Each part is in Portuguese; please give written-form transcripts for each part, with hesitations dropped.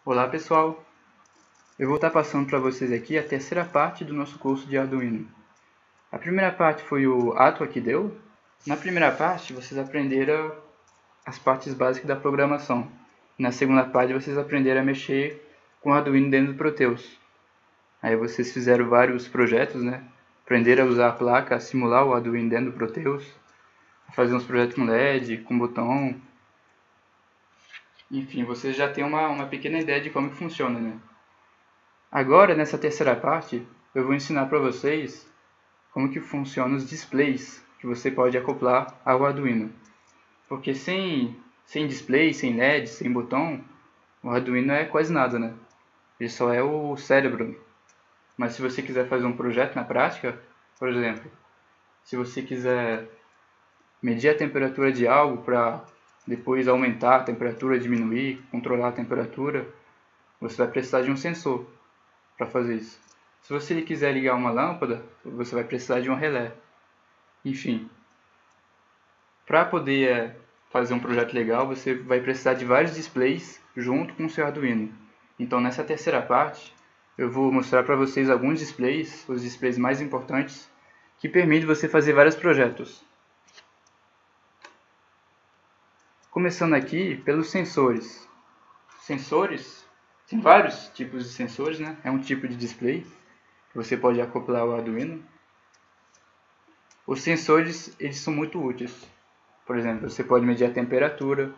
Olá pessoal, eu vou estar passando para vocês aqui a terceira parte do nosso curso de Arduino. A primeira parte foi o ato que deu. Na primeira parte vocês aprenderam as partes básicas da programação. Na segunda parte vocês aprenderam a mexer com o Arduino dentro do Proteus. Aí vocês fizeram vários projetos, né? Aprenderam a usar a placa, a simular o Arduino dentro do Proteus, a fazer uns projetos com LED, com botão. Enfim, vocês já têm uma pequena ideia de como que funciona, né? Agora, nessa terceira parte, eu vou ensinar para vocês como que funcionam os displays que você pode acoplar ao Arduino. Porque sem display, sem LED, sem botão, o Arduino é quase nada, né? Ele só é o cérebro. Mas se você quiser fazer um projeto na prática, por exemplo, se você quiser medir a temperatura de algo para depois aumentar a temperatura, diminuir, controlar a temperatura, você vai precisar de um sensor para fazer isso. Se você quiser ligar uma lâmpada, você vai precisar de um relé. Enfim, para poder fazer um projeto legal, você vai precisar de vários displays junto com o seu Arduino. Então, nessa terceira parte, eu vou mostrar para vocês alguns displays, os displays mais importantes, que permitem você fazer vários projetos. Começando aqui pelos sensores. Sensores, tem vários tipos de sensores, né? É um tipo de display que você pode acoplar ao Arduino. Os sensores, eles são muito úteis. Por exemplo, você pode medir a temperatura,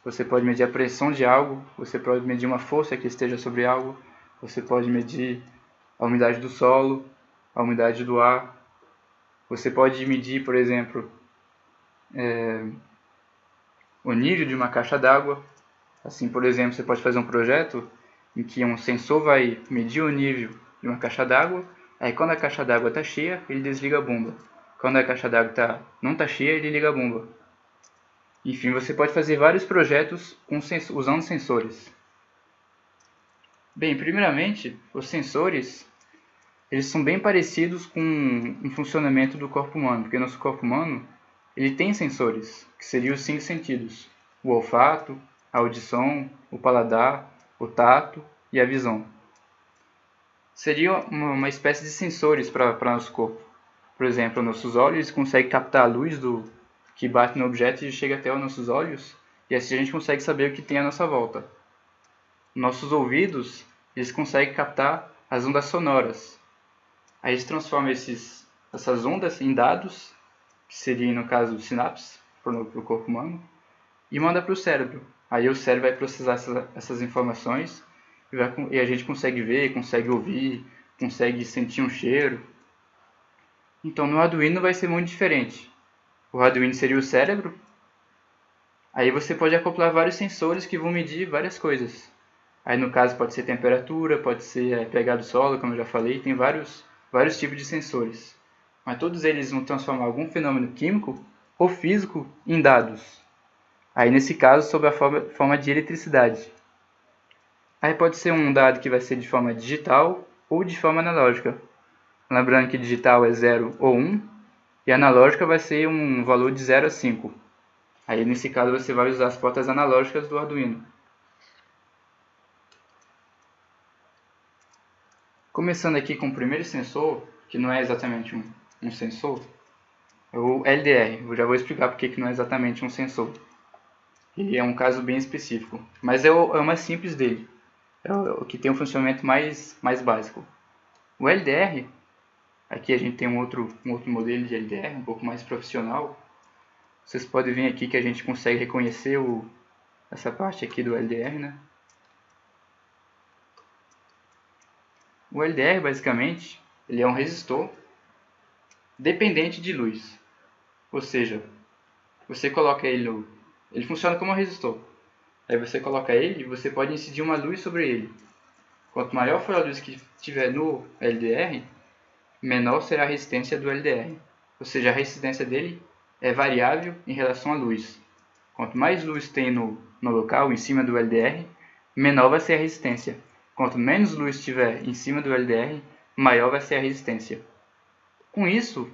você pode medir a pressão de algo, você pode medir uma força que esteja sobre algo, você pode medir a umidade do solo, a umidade do ar. Você pode medir, por exemplo, o nível de uma caixa d'água. Assim, por exemplo, você pode fazer um projeto em que um sensor vai medir o nível de uma caixa d'água, aí quando a caixa d'água está cheia, ele desliga a bomba. Quando a caixa d'água não está cheia, ele liga a bomba. Enfim, você pode fazer vários projetos usando sensores. Bem, primeiramente, os sensores eles são bem parecidos com o funcionamento do corpo humano, porque nosso corpo humano ele tem sensores, que seriam os 5 sentidos: o olfato, a audição, o paladar, o tato e a visão. Seria uma espécie de sensores para nosso corpo. Por exemplo, nossos olhos conseguem captar a luz que bate no objeto e chega até os nossos olhos, e assim a gente consegue saber o que tem à nossa volta. Nossos ouvidos eles conseguem captar as ondas sonoras. Aí eles transformam essas ondas em dados, que seriam, no caso, sinapses para o corpo humano, e manda para o cérebro. Aí o cérebro vai processar essas informações e a gente consegue ver, consegue ouvir, consegue sentir um cheiro. Então no Arduino vai ser muito diferente. O Arduino seria o cérebro. Aí você pode acoplar vários sensores que vão medir várias coisas. Aí no caso pode ser temperatura, pode ser pH do solo, como eu já falei, tem vários tipos de sensores. Mas todos eles vão transformar algum fenômeno químico ou físico em dados. Aí nesse caso sob a forma de eletricidade. Aí pode ser um dado que vai ser de forma digital ou de forma analógica. Lembrando que digital é 0 ou 1 e analógica vai ser um valor de 0 a 5. Aí nesse caso você vai usar as portas analógicas do Arduino. Começando aqui com o primeiro sensor, que não é exatamente um sensor, é o LDR. Eu já vou explicar porque que não é exatamente um sensor. Ele é um caso bem específico, mas é o mais simples dele. É o que tem um funcionamento mais básico. O LDR, aqui a gente tem um outro modelo de LDR, um pouco mais profissional. Vocês podem ver aqui que a gente consegue reconhecer essa parte aqui do LDR, né? O LDR, basicamente, ele é um resistor dependente de luz. Ou seja, você coloca ele ele funciona como um resistor. Aí você coloca ele e você pode incidir uma luz sobre ele. Quanto maior for a luz que tiver no LDR, menor será a resistência do LDR. Ou seja, a resistência dele é variável em relação à luz. Quanto mais luz tem no local, em cima do LDR, menor vai ser a resistência. Quanto menos luz tiver em cima do LDR, maior vai ser a resistência. Com isso,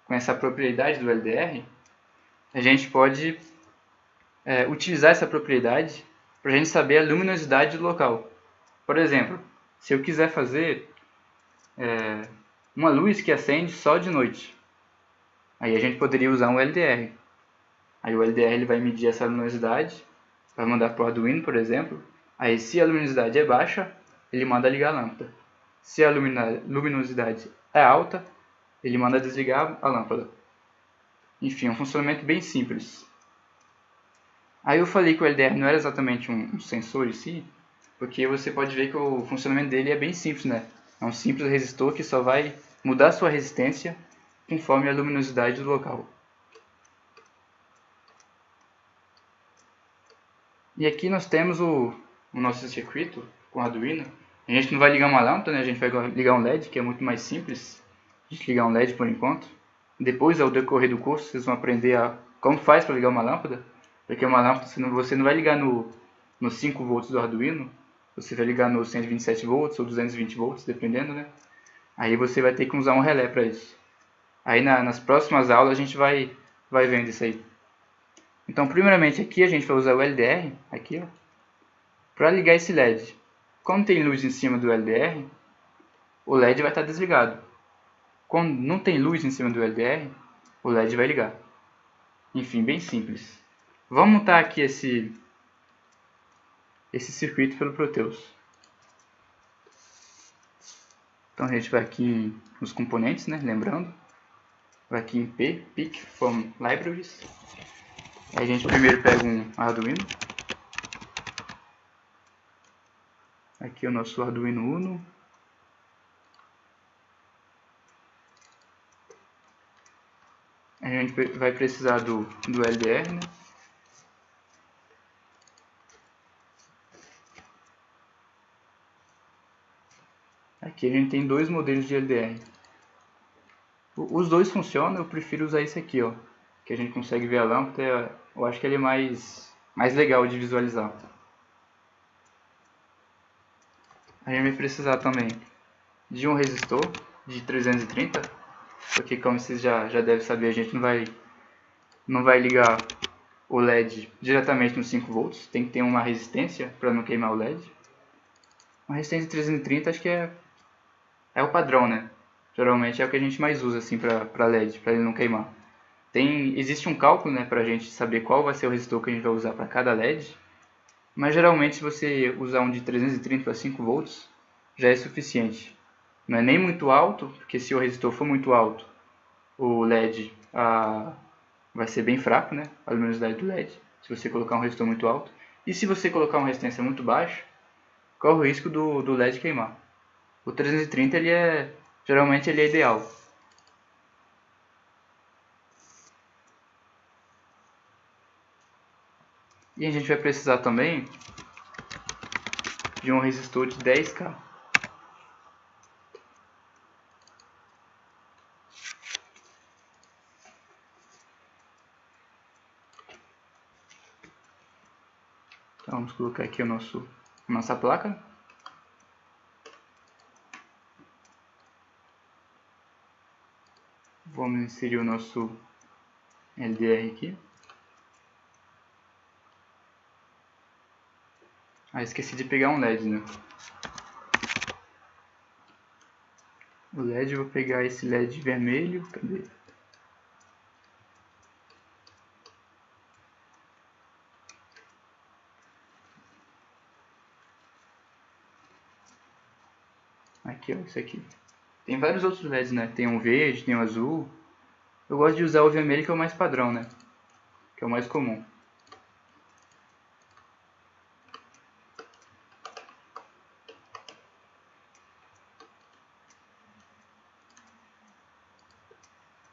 com essa propriedade do LDR, a gente pode utilizar essa propriedade para a gente saber a luminosidade do local. Por exemplo, se eu quiser fazer uma luz que acende só de noite, aí a gente poderia usar um LDR. Aí o LDR ele vai medir essa luminosidade, vai mandar para o Arduino, por exemplo. Aí se a luminosidade é baixa, ele manda ligar a lâmpada. Se a luminosidade é alta, ele manda desligar a lâmpada. Enfim, é um funcionamento bem simples. Aí eu falei que o LDR não era exatamente um sensor em si, porque você pode ver que o funcionamento dele é bem simples, né? É um simples resistor que só vai mudar sua resistência conforme a luminosidade do local. E aqui nós temos o nosso circuito com Arduino. A gente não vai ligar uma lâmpada, né? A gente vai ligar um LED, que é muito mais simples. A gente ligar um LED por enquanto. Depois, ao decorrer do curso, vocês vão aprender como faz para ligar uma lâmpada. Porque uma lâmpada você não vai ligar nos 5 volts do Arduino. Você vai ligar nos 127 volts ou 220 volts, dependendo, né? Aí você vai ter que usar um relé para isso. Aí nas próximas aulas a gente vai vendo isso aí. Então, primeiramente aqui a gente vai usar o LDR, aqui, ó, para ligar esse LED. Quando tem luz em cima do LDR, o LED vai estar desligado. Quando não tem luz em cima do LDR, o LED vai ligar. Enfim, bem simples. Vamos montar aqui esse circuito pelo Proteus. Então a gente vai aqui nos componentes, né? Lembrando, vai aqui em Pick from Libraries. Aí a gente primeiro pega um Arduino. Aqui é o nosso Arduino Uno. A gente vai precisar do LDR, né? Aqui a gente tem dois modelos de LDR. Os dois funcionam, eu prefiro usar esse aqui, ó, que a gente consegue ver a lâmpada. Eu acho que ele é mais legal de visualizar. A gente vai precisar também de um resistor de 330, porque como vocês já devem saber, a gente não vai ligar o LED diretamente nos 5 volts, tem que ter uma resistência para não queimar o LED. Uma resistência de 330 acho que é o padrão, né? Geralmente é o que a gente mais usa assim para LED, para ele não queimar. Existe um cálculo, né, para a gente saber qual vai ser o resistor que a gente vai usar para cada LED, mas geralmente se você usar um de 330 para 5 volts, já é suficiente. Não é nem muito alto, porque se o resistor for muito alto, o LED vai ser bem fraco, né, a luminosidade do LED, se você colocar um resistor muito alto. E se você colocar uma resistência muito baixa, corre o risco do LED queimar. O 330 geralmente ele é ideal. E a gente vai precisar também de um resistor de 10K. Então vamos colocar aqui a nossa placa. Vamos inserir o nosso LDR aqui. Esqueci de pegar um LED, né? O LED, eu vou pegar esse LED vermelho. Cadê? Aqui, ó, esse aqui. Tem vários outros LEDs, né? Tem um verde, tem um azul. Eu gosto de usar o vermelho, que é o mais padrão, né? Que é o mais comum.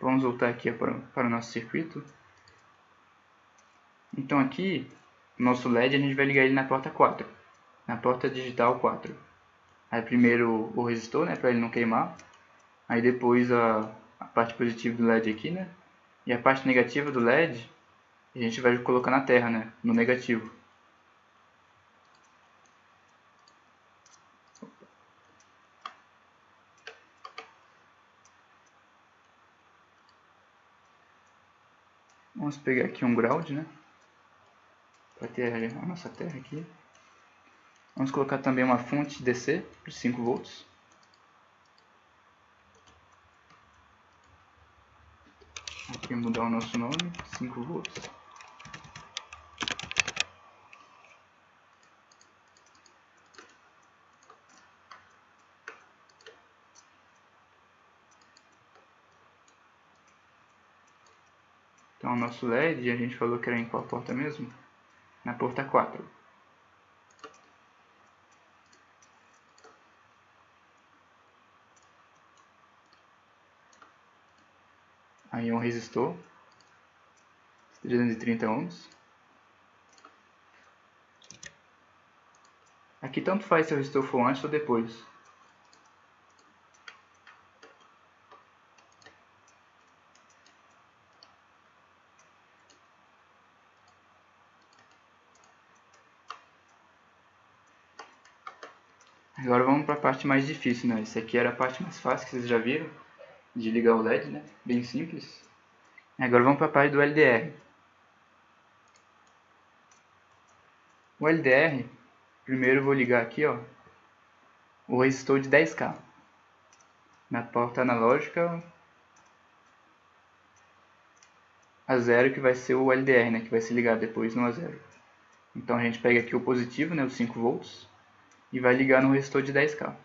Vamos voltar aqui para o nosso circuito. Então aqui, o nosso LED, a gente vai ligar ele na porta 4. Na porta digital 4. Aí primeiro o resistor, né, para ele não queimar. Aí depois a parte positiva do LED aqui, né? E a parte negativa do LED, a gente vai colocar na terra, né, no negativo. Vamos pegar aqui um ground, né? Para ter a nossa terra aqui. Vamos colocar também uma fonte DC de 5 volts. Aqui mudar o nosso nome, 5 volts. Então o nosso LED, a gente falou que era em qual porta mesmo? Na porta 4. Aí um resistor, 330 ohms. Aqui tanto faz se o resistor for antes ou depois. Agora vamos para a parte mais difícil, né? Essa aqui era a parte mais fácil que vocês já viram, de ligar o LED, né? Bem simples. Agora vamos para a parte do LDR. O LDR, primeiro eu vou ligar aqui, ó, o resistor de 10K. Na porta analógica a 0, que vai ser o LDR, né? Que vai se ligar depois no A0. Então a gente pega aqui o positivo, né? Os 5 volts. E vai ligar no resistor de 10K.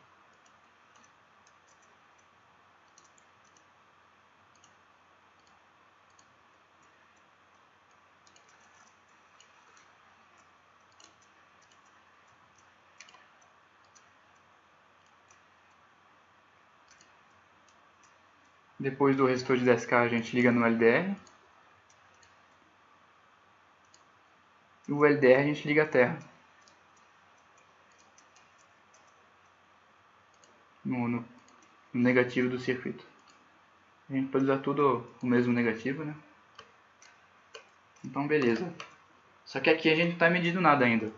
Depois do resistor de 10K a gente liga no LDR. E o LDR a gente liga a terra. No negativo do circuito. A gente pode usar tudo o mesmo negativo, né? Então beleza. Só que aqui a gente não está medindo nada ainda.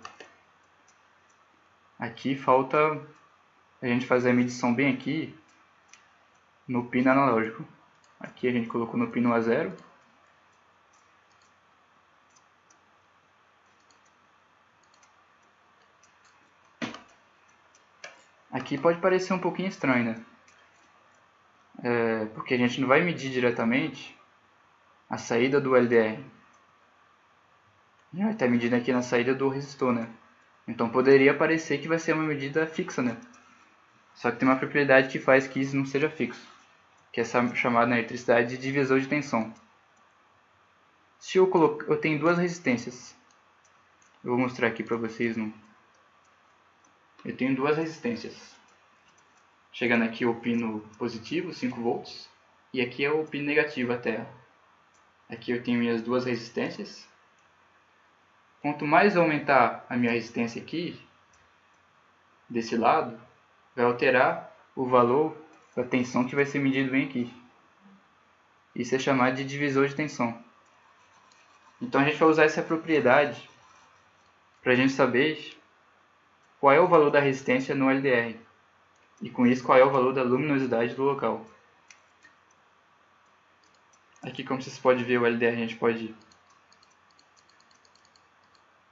Aqui falta a gente fazer a medição bem aqui no pino analógico. Aqui a gente colocou no pino A0. Aqui pode parecer um pouquinho estranho, né? Porque a gente não vai medir diretamente a saída do LDR. A gente vai estar medindo aqui na saída do resistor, né? Então poderia parecer que vai ser uma medida fixa, né? Só que tem uma propriedade que faz que isso não seja fixo, que é essa chamada na eletricidade de divisor de tensão. Se eu tenho duas resistências, eu vou mostrar aqui para vocês. Eu tenho duas resistências. Chegando aqui o pino positivo, 5 volts, e aqui é o pino negativo, a terra. Aqui eu tenho minhas duas resistências. Quanto mais eu aumentar a minha resistência aqui, desse lado, vai alterar o valor da tensão que vai ser medido bem aqui. Isso é chamado de divisor de tensão. Então a gente vai usar essa propriedade para a gente saber qual é o valor da resistência no LDR. E com isso qual é o valor da luminosidade do local. Aqui, como vocês podem ver, o LDR a gente pode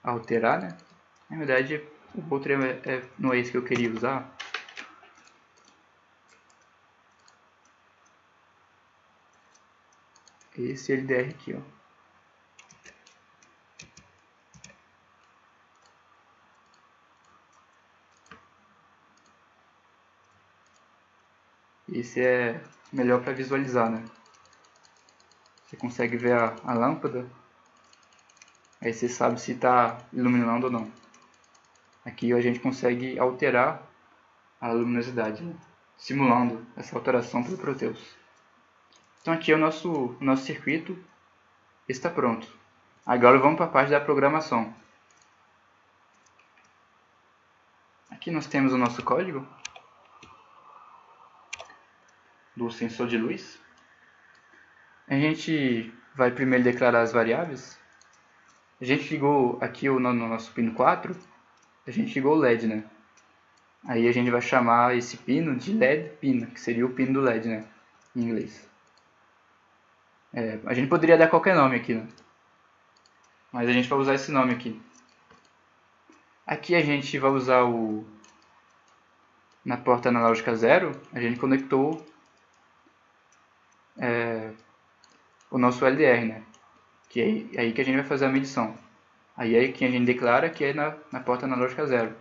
alterar, né? Na verdade, o outro não é esse que eu queria usar. Esse LDR aqui, ó. Esse é melhor para visualizar, né? Você consegue ver a lâmpada, aí você sabe se está iluminando ou não. Aqui a gente consegue alterar a luminosidade, né? Simulando essa alteração pelo Proteus. Então aqui é o nosso circuito está pronto. Agora vamos para a parte da programação. Aqui nós temos o nosso código do sensor de luz. A gente vai primeiro declarar as variáveis. A gente ligou aqui no nosso pino 4, a gente ligou o LED, né? Aí a gente vai chamar esse pino de LED pin, que seria o pino do LED, né? Em inglês. A gente poderia dar qualquer nome aqui, né? Mas a gente vai usar esse nome aqui. Aqui a gente vai usar na porta analógica 0, a gente conectou o nosso LDR, né? Que é aí que a gente vai fazer a medição. Aí é que a gente declara que é na porta analógica 0.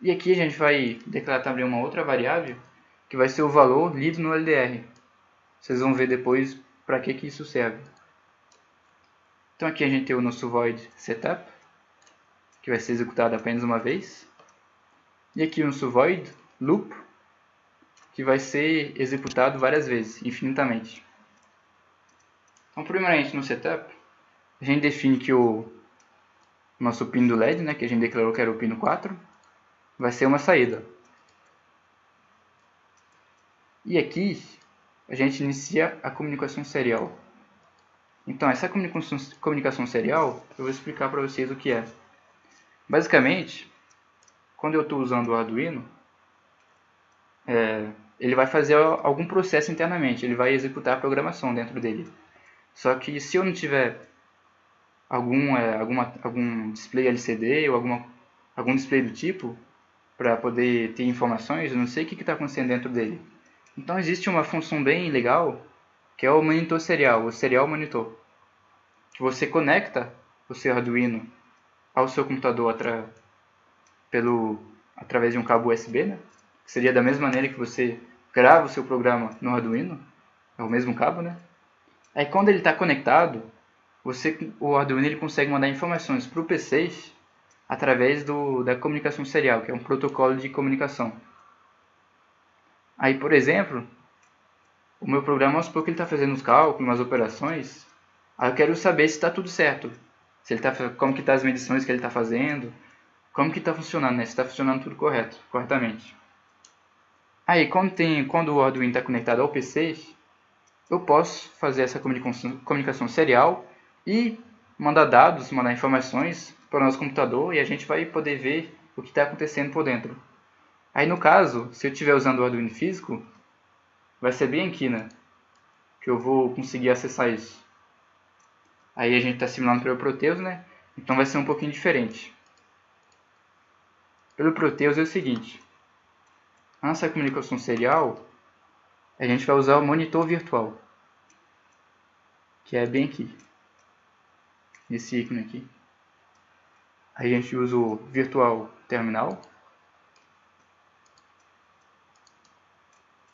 E aqui a gente vai declarar também uma outra variável, que vai ser o valor lido no LDR. Vocês vão ver depois para que isso serve. Então aqui a gente tem o nosso void setup, que vai ser executado apenas uma vez. E aqui o nosso void loop, que vai ser executado várias vezes, infinitamente. Então, primeiramente no setup, a gente define que o nosso pino do LED, né, que a gente declarou que era o pino 4, vai ser uma saída. E aqui a gente inicia a comunicação serial. Então, essa comunicação serial, eu vou explicar para vocês o que é. Basicamente, quando eu estou usando o Arduino, ele vai fazer algum processo internamente, ele vai executar a programação dentro dele. Só que se eu não tiver algum display LCD ou algum display do tipo, para poder ter informações, eu não sei o que está acontecendo dentro dele. Então existe uma função bem legal, que é o monitor serial, o serial monitor. Que você conecta o seu Arduino ao seu computador através de um cabo USB, né? Que seria da mesma maneira que você grava o seu programa no Arduino, é o mesmo cabo, né? Aí quando ele está conectado, o Arduino ele consegue mandar informações para o P6 através da comunicação serial, que é um protocolo de comunicação. Aí, por exemplo, o meu programa, vamos supor que ele está fazendo os cálculos, umas operações, aí eu quero saber se está tudo certo, como que está as medições que ele está fazendo, como que está funcionando, né? Se está funcionando tudo corretamente. Aí, quando o Arduino está conectado ao P6, eu posso fazer essa comunicação serial e mandar informações para o nosso computador e a gente vai poder ver o que está acontecendo por dentro. Aí no caso, se eu estiver usando o Arduino físico, vai ser bem aqui, né? Que eu vou conseguir acessar isso. Aí a gente está simulando pelo Proteus, né? Então vai ser um pouquinho diferente. Pelo Proteus é o seguinte. A nossa comunicação serial, a gente vai usar o monitor virtual. Que é bem aqui. Nesse ícone aqui. Aí a gente usa o virtual terminal.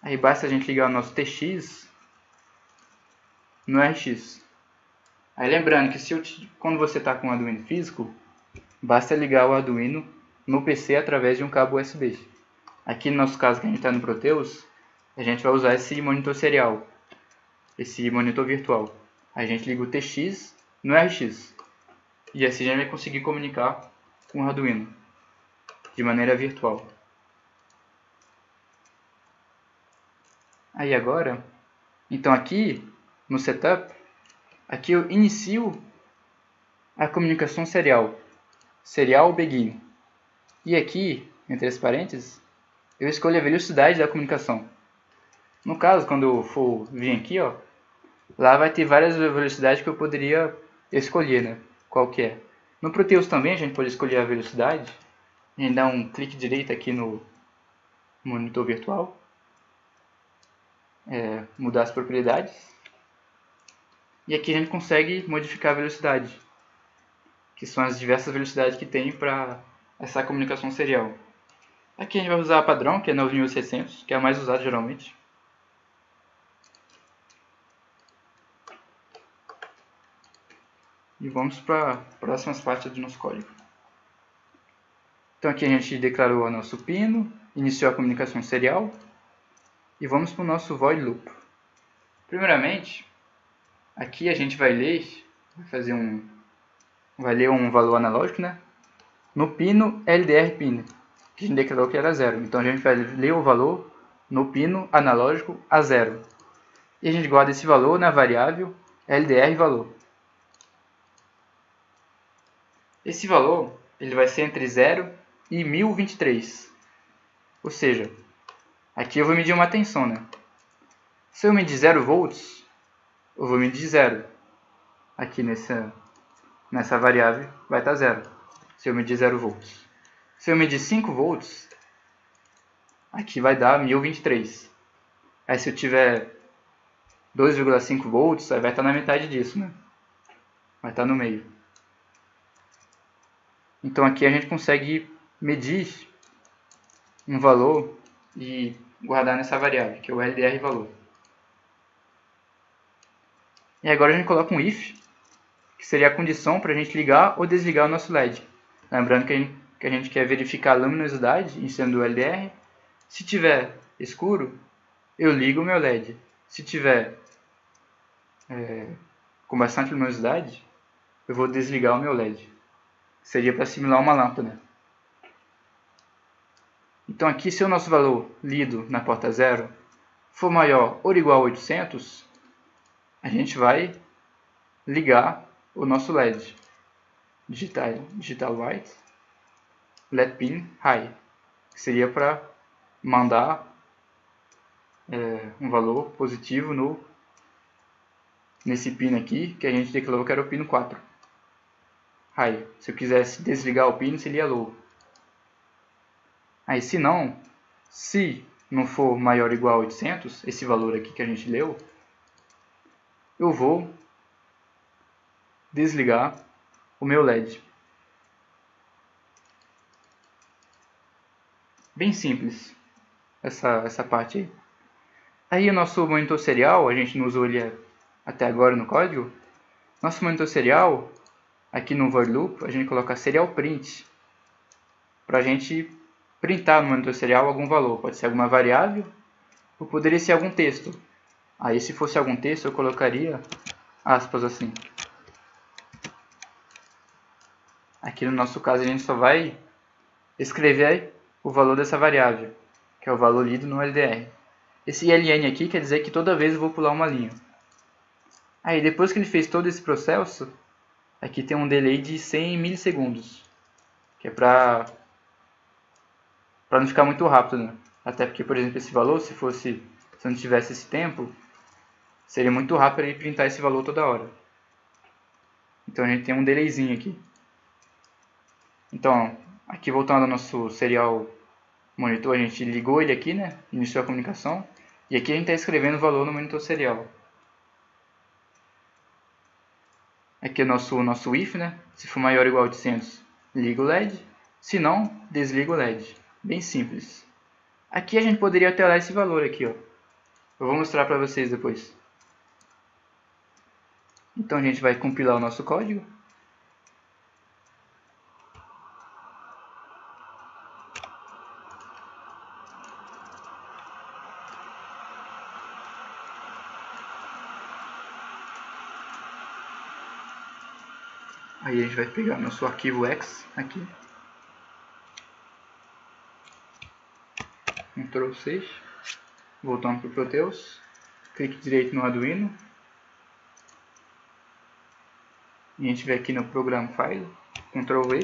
Aí basta a gente ligar o nosso TX no RX. Aí lembrando que quando você está com o Arduino físico, basta ligar o Arduino no PC através de um cabo USB. Aqui no nosso caso que a gente está no Proteus, a gente vai usar esse monitor serial, esse monitor virtual. Aí a gente liga o TX no RX. E assim a gente vai conseguir comunicar com o Arduino de maneira virtual. Aí agora, então aqui no setup, aqui eu inicio a comunicação serial begin. E aqui, entre as parênteses, eu escolho a velocidade da comunicação. No caso, quando eu for vir aqui, ó, lá vai ter várias velocidades que eu poderia escolher, né? Qual que é. No Proteus também a gente pode escolher a velocidade. A gente dá um clique direito aqui no monitor virtual. Mudar as propriedades. E aqui a gente consegue modificar a velocidade, que são as diversas velocidades que tem para essa comunicação serial. Aqui a gente vai usar a padrão, que é 9600, que é a mais usada geralmente. E vamos para as próximas partes do nosso código. Então aqui a gente declarou o nosso pino, iniciou a comunicação serial. E vamos para o nosso void loop. Primeiramente, aqui a gente vai ler um valor analógico, né? No pino LDR pin, que a gente declarou que era 0. Então a gente vai ler o valor no pino analógico a 0. E a gente guarda esse valor na variável LDR valor. Esse valor ele vai ser entre 0 e 1023. Ou seja, aqui eu vou medir uma tensão, né? Se eu medir 0 volts, eu vou medir 0. Aqui nessa variável vai estar 0. se eu medir 0 volts. Se eu medir 5 volts, aqui vai dar 1023. Aí se eu tiver 2,5 volts, aí vai estar na metade disso, né? Vai estar no meio. Então aqui a gente consegue medir um valor e guardar nessa variável, que é o LDR valor. E agora a gente coloca um if, que seria a condição para a gente ligar ou desligar o nosso LED. Lembrando que a gente quer verificar a luminosidade em sendo o LDR. Se tiver escuro, eu ligo o meu LED. Se tiver com bastante luminosidade, eu vou desligar o meu LED. Seria para simular uma lâmpada. Então aqui, se o nosso valor lido na porta 0 for maior ou igual a 800, a gente vai ligar o nosso LED. Digital white, LED pin high, que seria para mandar um valor positivo nesse pino aqui, que a gente declarou que era o pino 4. High. Se eu quisesse desligar o pino, seria low. Aí se não for maior ou igual a 800, esse valor aqui que a gente leu, eu vou desligar o meu LED. Bem simples essa parte aí. Aí o nosso monitor serial, a gente não usou ele até agora no código. Nosso monitor serial, aqui no void loop, a gente coloca serial print para a gente printar no monitor serial algum valor. Pode ser alguma variável ou poderia ser algum texto. Aí se fosse algum texto eu colocaria aspas assim. Aqui no nosso caso a gente só vai escrever o valor dessa variável, que é o valor lido no LDR. Esse ln aqui quer dizer que toda vez eu vou pular uma linha. Aí depois que ele fez todo esse processo, aqui tem um delay de 100 milissegundos, que é para não ficar muito rápido, né? Até porque, por exemplo, esse valor, se eu não tivesse esse tempo, seria muito rápido ele printar esse valor toda hora. Então a gente tem um delayzinho aqui. Então, aqui voltando ao nosso serial monitor, a gente ligou ele aqui, né? Iniciou a comunicação. E aqui a gente está escrevendo o valor no monitor serial. Aqui é o nosso if, né? Se for maior ou igual a 800, liga o LED. Se não, desliga o LED. Bem simples. Aqui a gente poderia alterar esse valor aqui, ó. Eu vou mostrar para vocês depois. Então a gente vai compilar o nosso código. Aí a gente vai pegar nosso arquivo X aqui. Ctrl 6. Voltando para o Proteus. Clique direito no Arduino. E a gente vem aqui no Program File. Ctrl V.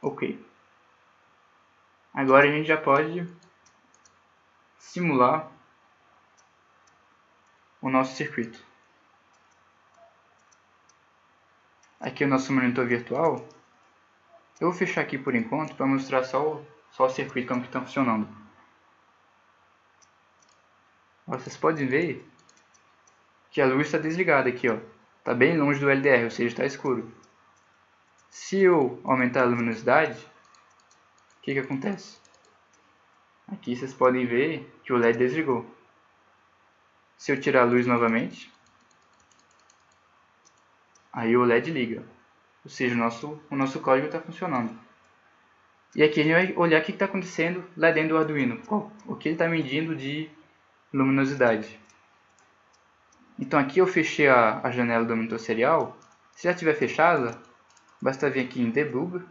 OK. Agora a gente já pode simular o nosso circuito. Aqui é o nosso monitor virtual. Eu vou fechar aqui por enquanto para mostrar só o circuito como que está funcionando. Vocês podem ver que a luz está desligada aqui, ó. Está bem longe do LDR, ou seja, está escuro. Se eu aumentar a luminosidade, o que acontece? Aqui vocês podem ver que o LED desligou. Se eu tirar a luz novamente, aí o LED liga. Ou seja, o nosso código está funcionando. E aqui a gente vai olhar o que está acontecendo lá dentro do Arduino. O que ele está medindo de luminosidade. Então aqui eu fechei a janela do monitor serial. Se já estiver fechada, basta vir aqui em Debug,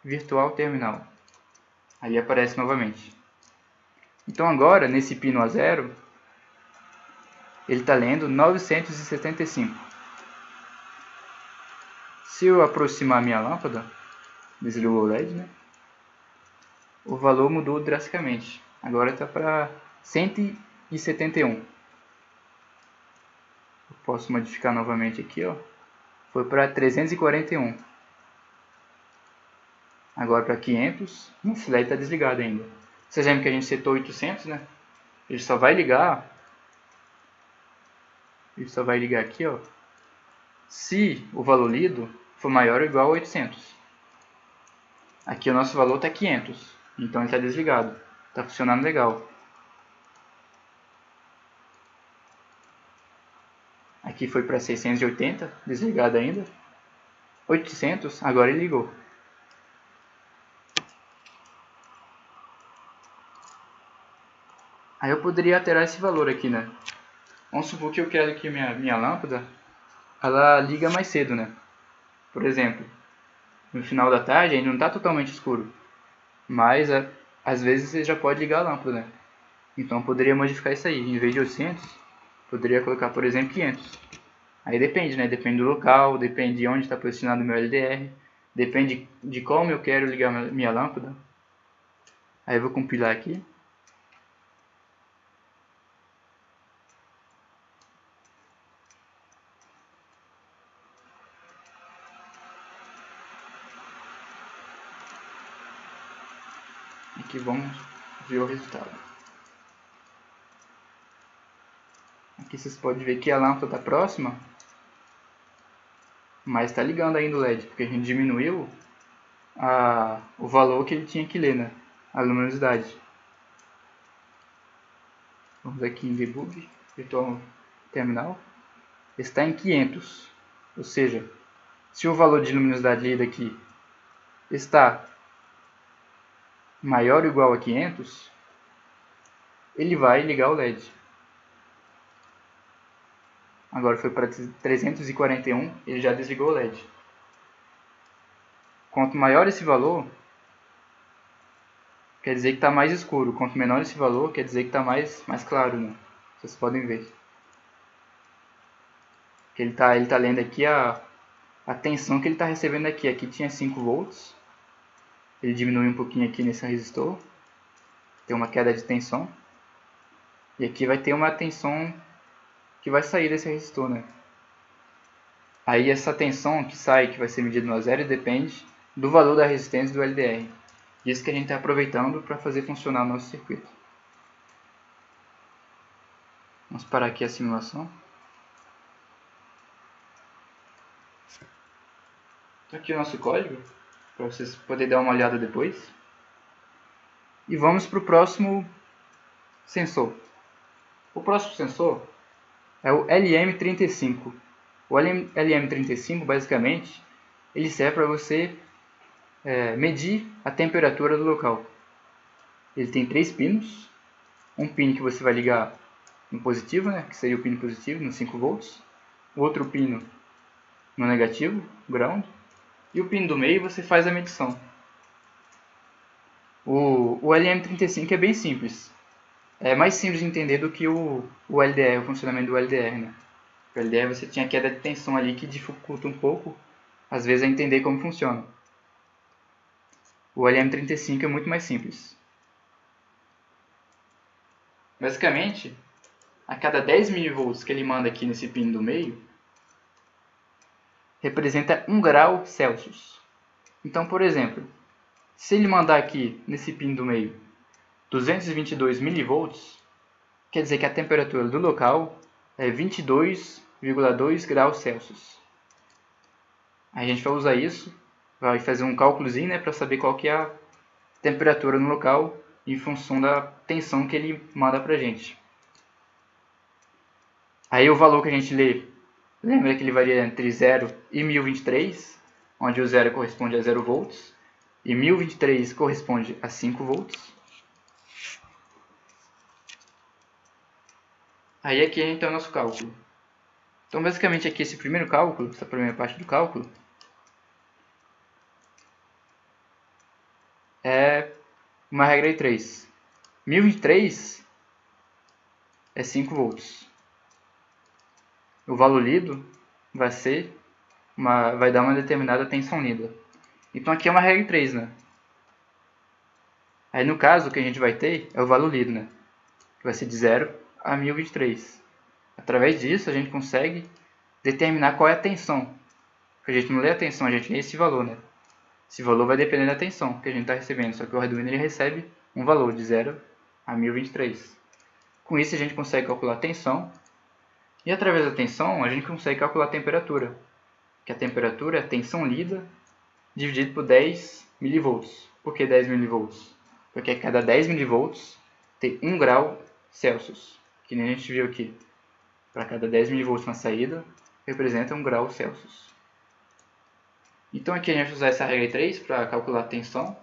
Virtual Terminal. Aí aparece novamente. Então agora, nesse pino A0, ele está lendo 975. Se eu aproximar a minha lâmpada, desligou o LED, né? O valor mudou drasticamente. Agora está para 171. Eu posso modificar novamente aqui, ó. Foi para 341. Agora para 500, esse LED está desligado ainda. Vocês lembram que a gente setou 800, né? Ele só vai ligar aqui, ó, se o valor lido for maior ou igual a 800. Aqui o nosso valor está 500, então ele está desligado. Está funcionando legal. Aqui foi para 680, desligado ainda. 800, agora ele ligou. Aí eu poderia alterar esse valor aqui, né? Vamos supor que eu quero que minha lâmpada ela liga mais cedo, né? Por exemplo, no final da tarde ainda não está totalmente escuro, mas às vezes você já pode ligar a lâmpada, né? Então eu poderia modificar isso aí. Em vez de 800, poderia colocar, por exemplo, 500. Aí depende, né? Depende do local, depende de onde está posicionado o meu LDR, depende de como eu quero ligar minha lâmpada. Aí eu vou compilar aqui. Aqui vamos ver o resultado. Aqui vocês podem ver que a lâmpada está próxima, mas está ligando ainda o LED, porque a gente diminuiu o valor que ele tinha que ler, né? A luminosidade. Vamos aqui em Debug, Virtual Terminal. Está em 500, ou seja, se o valor de luminosidade lido aqui está maior ou igual a 500, ele vai ligar o LED. Agora foi para 341, ele já desligou o LED. Quanto maior esse valor, quer dizer que está mais escuro. Quanto menor esse valor, quer dizer que está mais claro, né? Vocês podem ver. Que ele tá lendo aqui a tensão que ele está recebendo aqui. Aqui tinha 5 volts. Ele diminui um pouquinho aqui nesse resistor. Tem uma queda de tensão. E aqui vai ter uma tensão que vai sair desse resistor, né? Aí essa tensão que sai, que vai ser medida no A0, depende do valor da resistência do LDR. Isso que a gente está aproveitando para fazer funcionar o nosso circuito. Vamos parar aqui a simulação. Então aqui o nosso código, para vocês poderem dar uma olhada depois. E vamos para o próximo sensor. O próximo sensor é o LM35. O LM35, basicamente, ele serve para você medir a temperatura do local. Ele tem 3 pinos. Um pino que você vai ligar no positivo, né, que seria o pino positivo, no 5 volts. O outro pino no negativo, ground. E o pino do meio você faz a medição. O LM35 é bem simples. É mais simples de entender do que o LDR, o funcionamento do LDR, né? O LDR você tinha queda de tensão ali que dificulta um pouco, às vezes, a entender como funciona. O LM35 é muito mais simples. Basicamente, a cada 10 mV que ele manda aqui nesse pino do meio, representa 1 grau Celsius. Então, por exemplo, se ele mandar aqui nesse pino do meio 222 mV, quer dizer que a temperatura do local é 22,2 graus Celsius. A gente vai usar isso, vai fazer um cálculozinho, né, para saber qual que é a temperatura no local em função da tensão que ele manda para a gente. Aí o valor que a gente lê, lembra que ele varia entre 0 e 1023, onde o 0 corresponde a 0 volts e 1023 corresponde a 5 volts. Aí aqui a gente tem o nosso cálculo. Então basicamente aqui esse primeiro cálculo, essa primeira parte do cálculo, é uma regra de 3. 1023 é 5 volts. O valor lido vai dar uma determinada tensão lida. Então aqui é uma regra de 3, né? Aí no caso o que a gente vai ter é o valor lido, né? Que vai ser de 0 a 1023. Através disso a gente consegue determinar qual é a tensão. Porque a gente não lê a tensão, a gente lê esse valor, né? Esse valor vai depender da tensão que a gente está recebendo, só que o Arduino ele recebe um valor de 0 a 1023. Com isso a gente consegue calcular a tensão, e através da tensão a gente consegue calcular a temperatura, que a temperatura é a tensão lida dividido por 10 mV. Por que 10 mV? Porque a cada 10 mV tem 1 grau Celsius, que nem a gente viu aqui. Para cada 10 mV na saída, representa 1 grau Celsius. Então aqui a gente vai usar essa regra 3 para calcular a tensão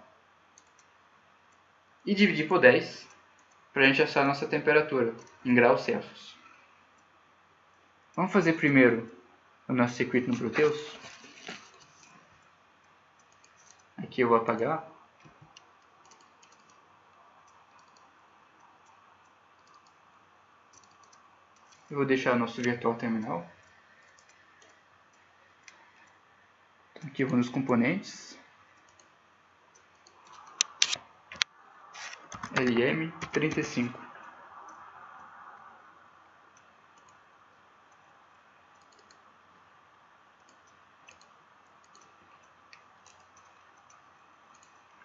e dividir por 10 para a gente achar a nossa temperatura em graus Celsius. Vamos fazer primeiro o nosso circuito no Proteus. Aqui eu vou apagar. Eu vou deixar o nosso virtual terminal. Aqui eu vou nos componentes. LM35.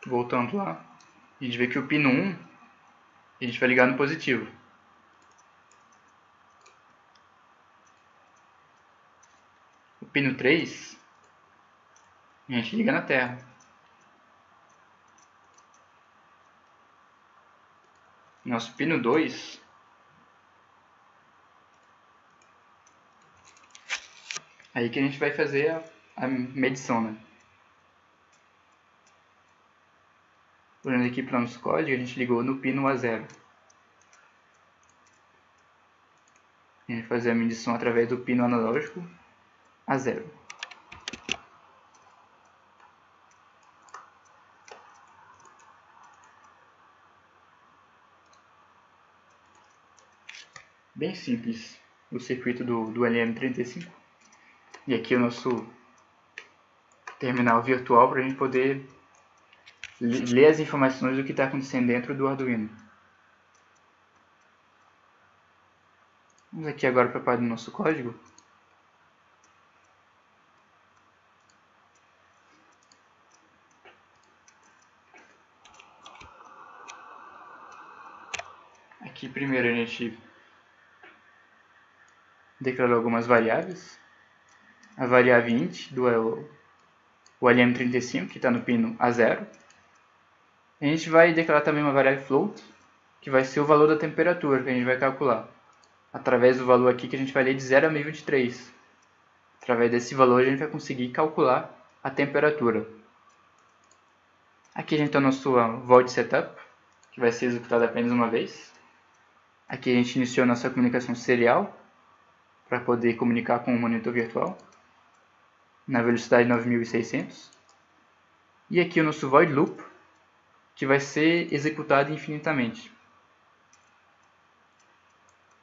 Voltando lá, a gente vê que o pino 1 a gente vai ligar no positivo. O pino 3 a gente liga na terra. Nosso pino 2 aí que a gente vai fazer a medição, né? Olhando aqui para o nosso código, a gente ligou no pino A0. A gente vai fazer a medição através do pino analógico A0. Bem simples o circuito do LM35. E aqui o nosso terminal virtual para a gente poder ler as informações do que está acontecendo dentro do Arduino. Vamos aqui agora para a parte do nosso código. Aqui primeiro a gente declarou algumas variáveis. A variável int do LM35, que está no pino A0. A gente vai declarar também uma variável float, que vai ser o valor da temperatura que a gente vai calcular. Através do valor aqui que a gente vai ler de 0 a 1023. Através desse valor a gente vai conseguir calcular a temperatura. Aqui a gente tem o nosso void setup, que vai ser executado apenas uma vez. Aqui a gente iniciou a nossa comunicação serial, para poder comunicar com o monitor virtual, na velocidade 9600. E aqui o nosso void loop, que vai ser executado infinitamente.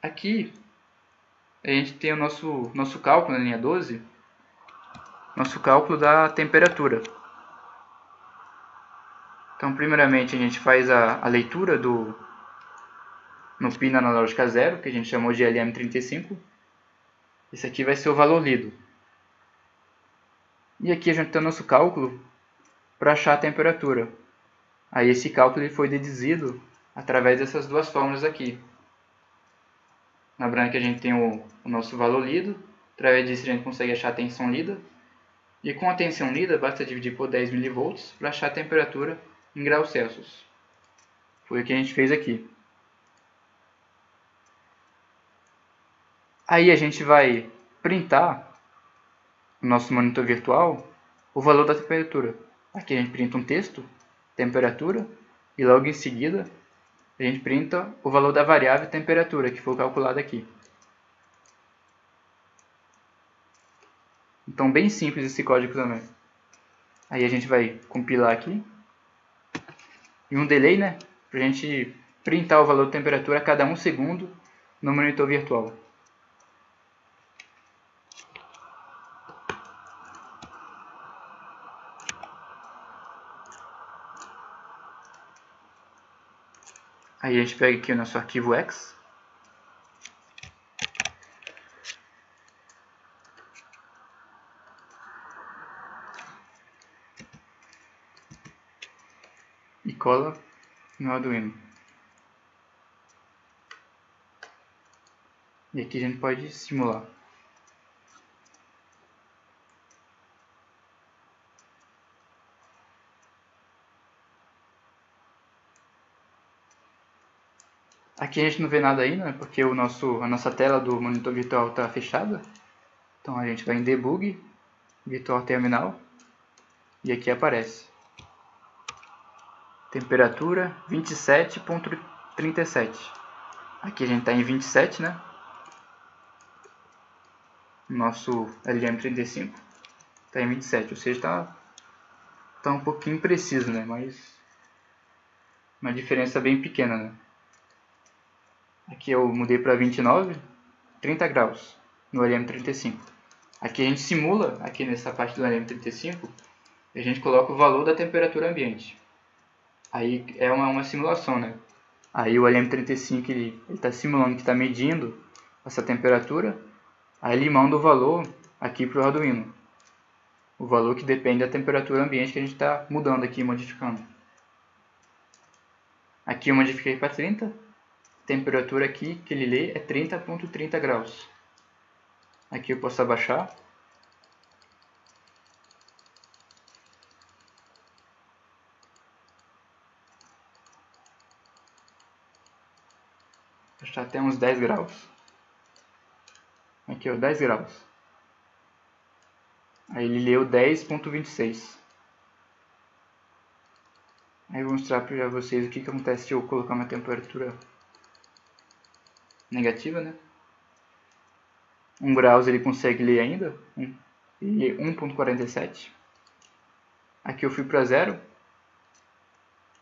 Aqui a gente tem o nosso cálculo na linha 12, nosso cálculo da temperatura. Então, primeiramente, a gente faz a leitura no pino analógico A0, que a gente chamou de LM35. Esse aqui vai ser o valor lido. E aqui a gente tem o nosso cálculo para achar a temperatura. Aí esse cálculo ele foi deduzido através dessas duas fórmulas aqui. Na branca a gente tem o nosso valor lido, através disso a gente consegue achar a tensão lida. E com a tensão lida basta dividir por 10 mV para achar a temperatura em graus Celsius. Foi o que a gente fez aqui. Aí a gente vai printar no nosso monitor virtual o valor da temperatura. Aqui a gente printa um texto, temperatura, e logo em seguida a gente printa o valor da variável temperatura, que foi calculada aqui. Então, bem simples esse código também. Aí a gente vai compilar aqui. E um delay, né? Para a gente printar o valor da temperatura a cada 1 segundo no monitor virtual. Aí a gente pega aqui o nosso arquivo X. cola no Arduino. E aqui a gente pode simular. Aqui a gente não vê nada ainda, porque a nossa tela do monitor virtual está fechada. Então a gente vai em Debug, Virtual Terminal, e aqui aparece. Temperatura 27.37. Aqui a gente está em 27, né? Nosso LM35 está em 27, ou seja, tá um pouquinho preciso, né? Mas uma diferença bem pequena, né? Aqui eu mudei para 29, 30 graus no LM35. Aqui a gente simula, aqui nessa parte do LM35, a gente coloca o valor da temperatura ambiente. Aí é uma simulação, né? Aí o LM35 ele está simulando que está medindo essa temperatura, aí ele manda o valor aqui para o Arduino. O valor que depende da temperatura ambiente que a gente está mudando aqui, modificando. Aqui eu modifiquei para 30. Temperatura aqui que ele lê é 30.30 graus. Aqui eu posso abaixar. Abaixar até uns 10 graus. Aqui ó, 10 graus. Aí ele leu 10.26. Aí eu vou mostrar para vocês o que acontece se eu colocar uma temperatura negativa, né? 1 graus ele consegue ler ainda, e 1.47. Aqui eu fui para 0,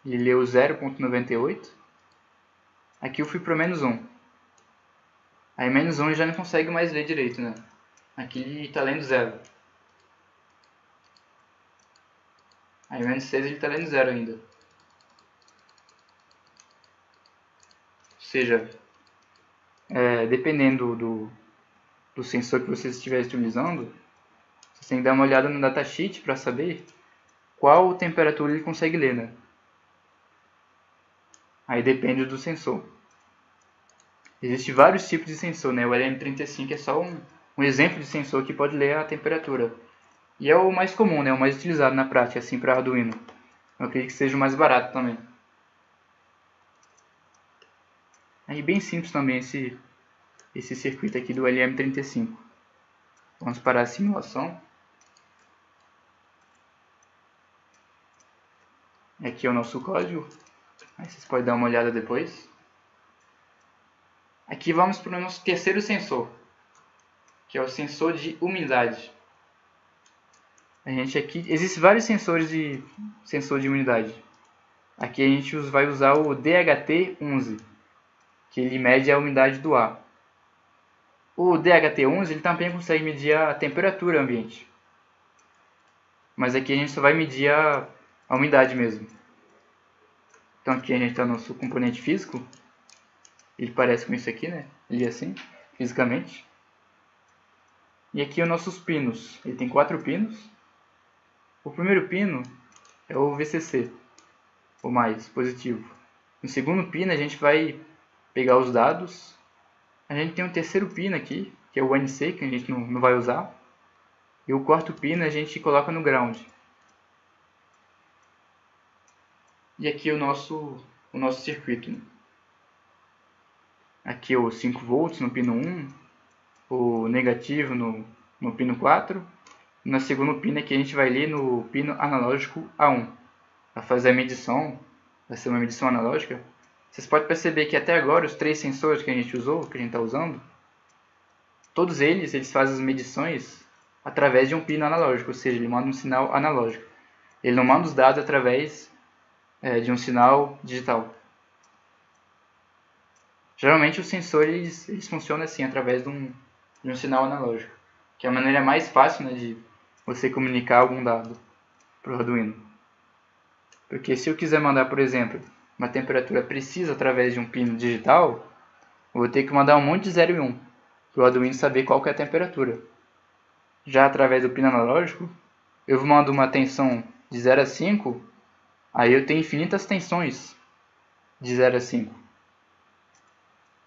ele leu 0.98. Aqui eu fui para menos 1. Aí menos 1 ele já não consegue mais ler direito, né? Aqui ele está lendo 0. Aí menos 6 ele está lendo 0 ainda. Ou seja, dependendo do sensor que você estiver utilizando, você tem que dar uma olhada no datasheet para saber qual temperatura ele consegue ler, né? Aí depende do sensor. Existem vários tipos de sensor, né? O LM35 é só um exemplo de sensor que pode ler a temperatura. E é o mais comum, né? O mais utilizado na prática, assim, para Arduino. Eu acredito que seja o mais barato também. Aí bem simples também esse circuito aqui do LM35. Vamos para a simulação. Aqui é o nosso código. Aí vocês podem dar uma olhada depois. Aqui vamos para o nosso terceiro sensor, que é o sensor de umidade. Existem vários sensores de sensor de umidade. Aqui a gente vai usar o DHT11, que ele mede a umidade do ar. O DHT11 ele também consegue medir a temperatura ambiente. Mas aqui a gente só vai medir a umidade mesmo. Então aqui a gente está no nosso componente físico. Ele parece com isso aqui, né? Ele é assim, fisicamente. E aqui os nossos pinos. Ele tem 4 pinos. O primeiro pino é o VCC, o mais positivo. No segundo pino a gente vai pegar os dados. A gente tem um terceiro pino aqui, que é o NC, que a gente não vai usar. E o quarto pino a gente coloca no ground. E aqui o nosso circuito. Aqui os 5 volts no pino 1, o negativo no pino 4. E na segunda pino aqui a gente vai ler no pino analógico A1. Para fazer a medição, vai ser uma medição analógica. Vocês podem perceber que até agora os 3 sensores que a gente usou, que a gente está usando, todos eles fazem as medições através de um pino analógico, ou seja, ele manda um sinal analógico. Ele não manda os dados através de um sinal digital. Geralmente os sensores eles funcionam assim, através de um sinal analógico, que é a maneira mais fácil, né, de você comunicar algum dado para o Arduino. Porque se eu quiser mandar, por exemplo, uma temperatura precisa através de um pino digital, eu vou ter que mandar um monte de 0 e 1 para o Arduino saber qual que é a temperatura. Já através do pino analógico, eu mando uma tensão de 0 a 5, Aí eu tenho infinitas tensões de 0 a 5.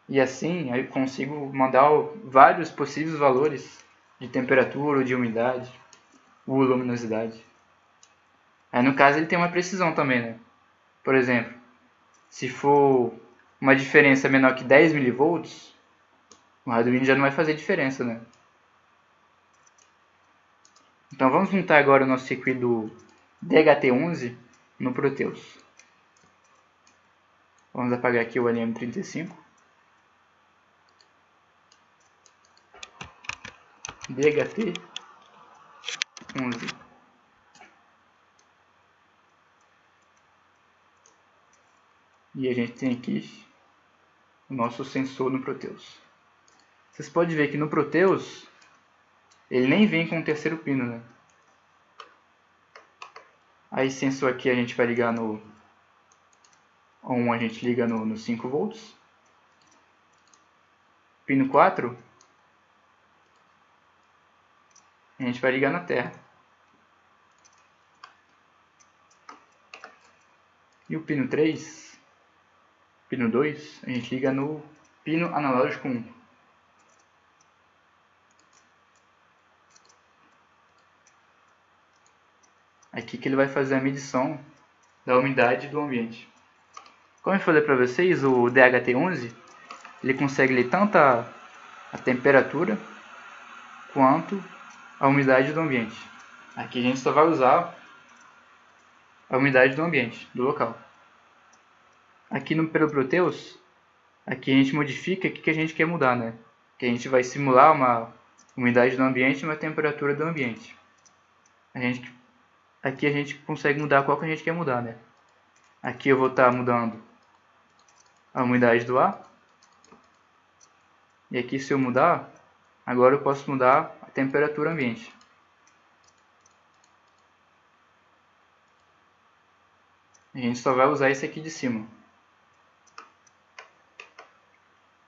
E assim eu consigo mandar vários possíveis valores de temperatura, ou de umidade, ou luminosidade. Aí no caso ele tem uma precisão também, né? Por exemplo, se for uma diferença menor que 10 mV, o Arduino já não vai fazer diferença, né? Então vamos juntar agora o nosso circuito do DHT11 no Proteus. Vamos apagar aqui o LM35. DHT11. E a gente tem aqui o nosso sensor no Proteus. Vocês podem ver que no Proteus ele nem vem com o terceiro pino, né? Aí sensor aqui a gente vai ligar no 1, a gente liga no 5 volts. Pino 4 a gente vai ligar na terra. E o pino 3, pino 2, a gente liga no pino analógico 1. Aqui que ele vai fazer a medição da umidade do ambiente. Como eu falei para vocês, o DHT11 ele consegue ler tanto a temperatura quanto a umidade do ambiente. Aqui a gente só vai usar a umidade do ambiente, do local. Aqui pelo Proteus, aqui a gente modifica o que a gente quer mudar, né? Que a gente vai simular uma umidade do ambiente e uma temperatura do ambiente. Aqui a gente consegue mudar qual que a gente quer mudar, né? Aqui eu vou estar mudando a umidade do ar. E aqui se eu mudar, agora eu posso mudar a temperatura ambiente. A gente só vai usar esse aqui de cima.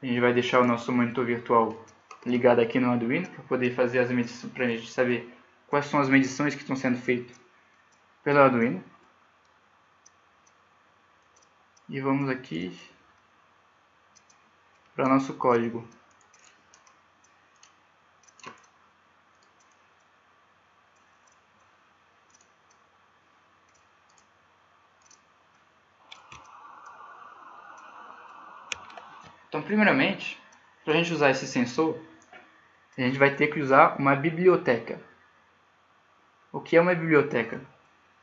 A gente vai deixar o nosso monitor virtual ligado aqui no Arduino para poder fazer as medições, para a gente saber quais são as medições que estão sendo feitas pelo Arduino. E vamos aqui para o nosso código. Então, primeiramente, para a gente usar esse sensor, a gente vai ter que usar uma biblioteca. O que é uma biblioteca?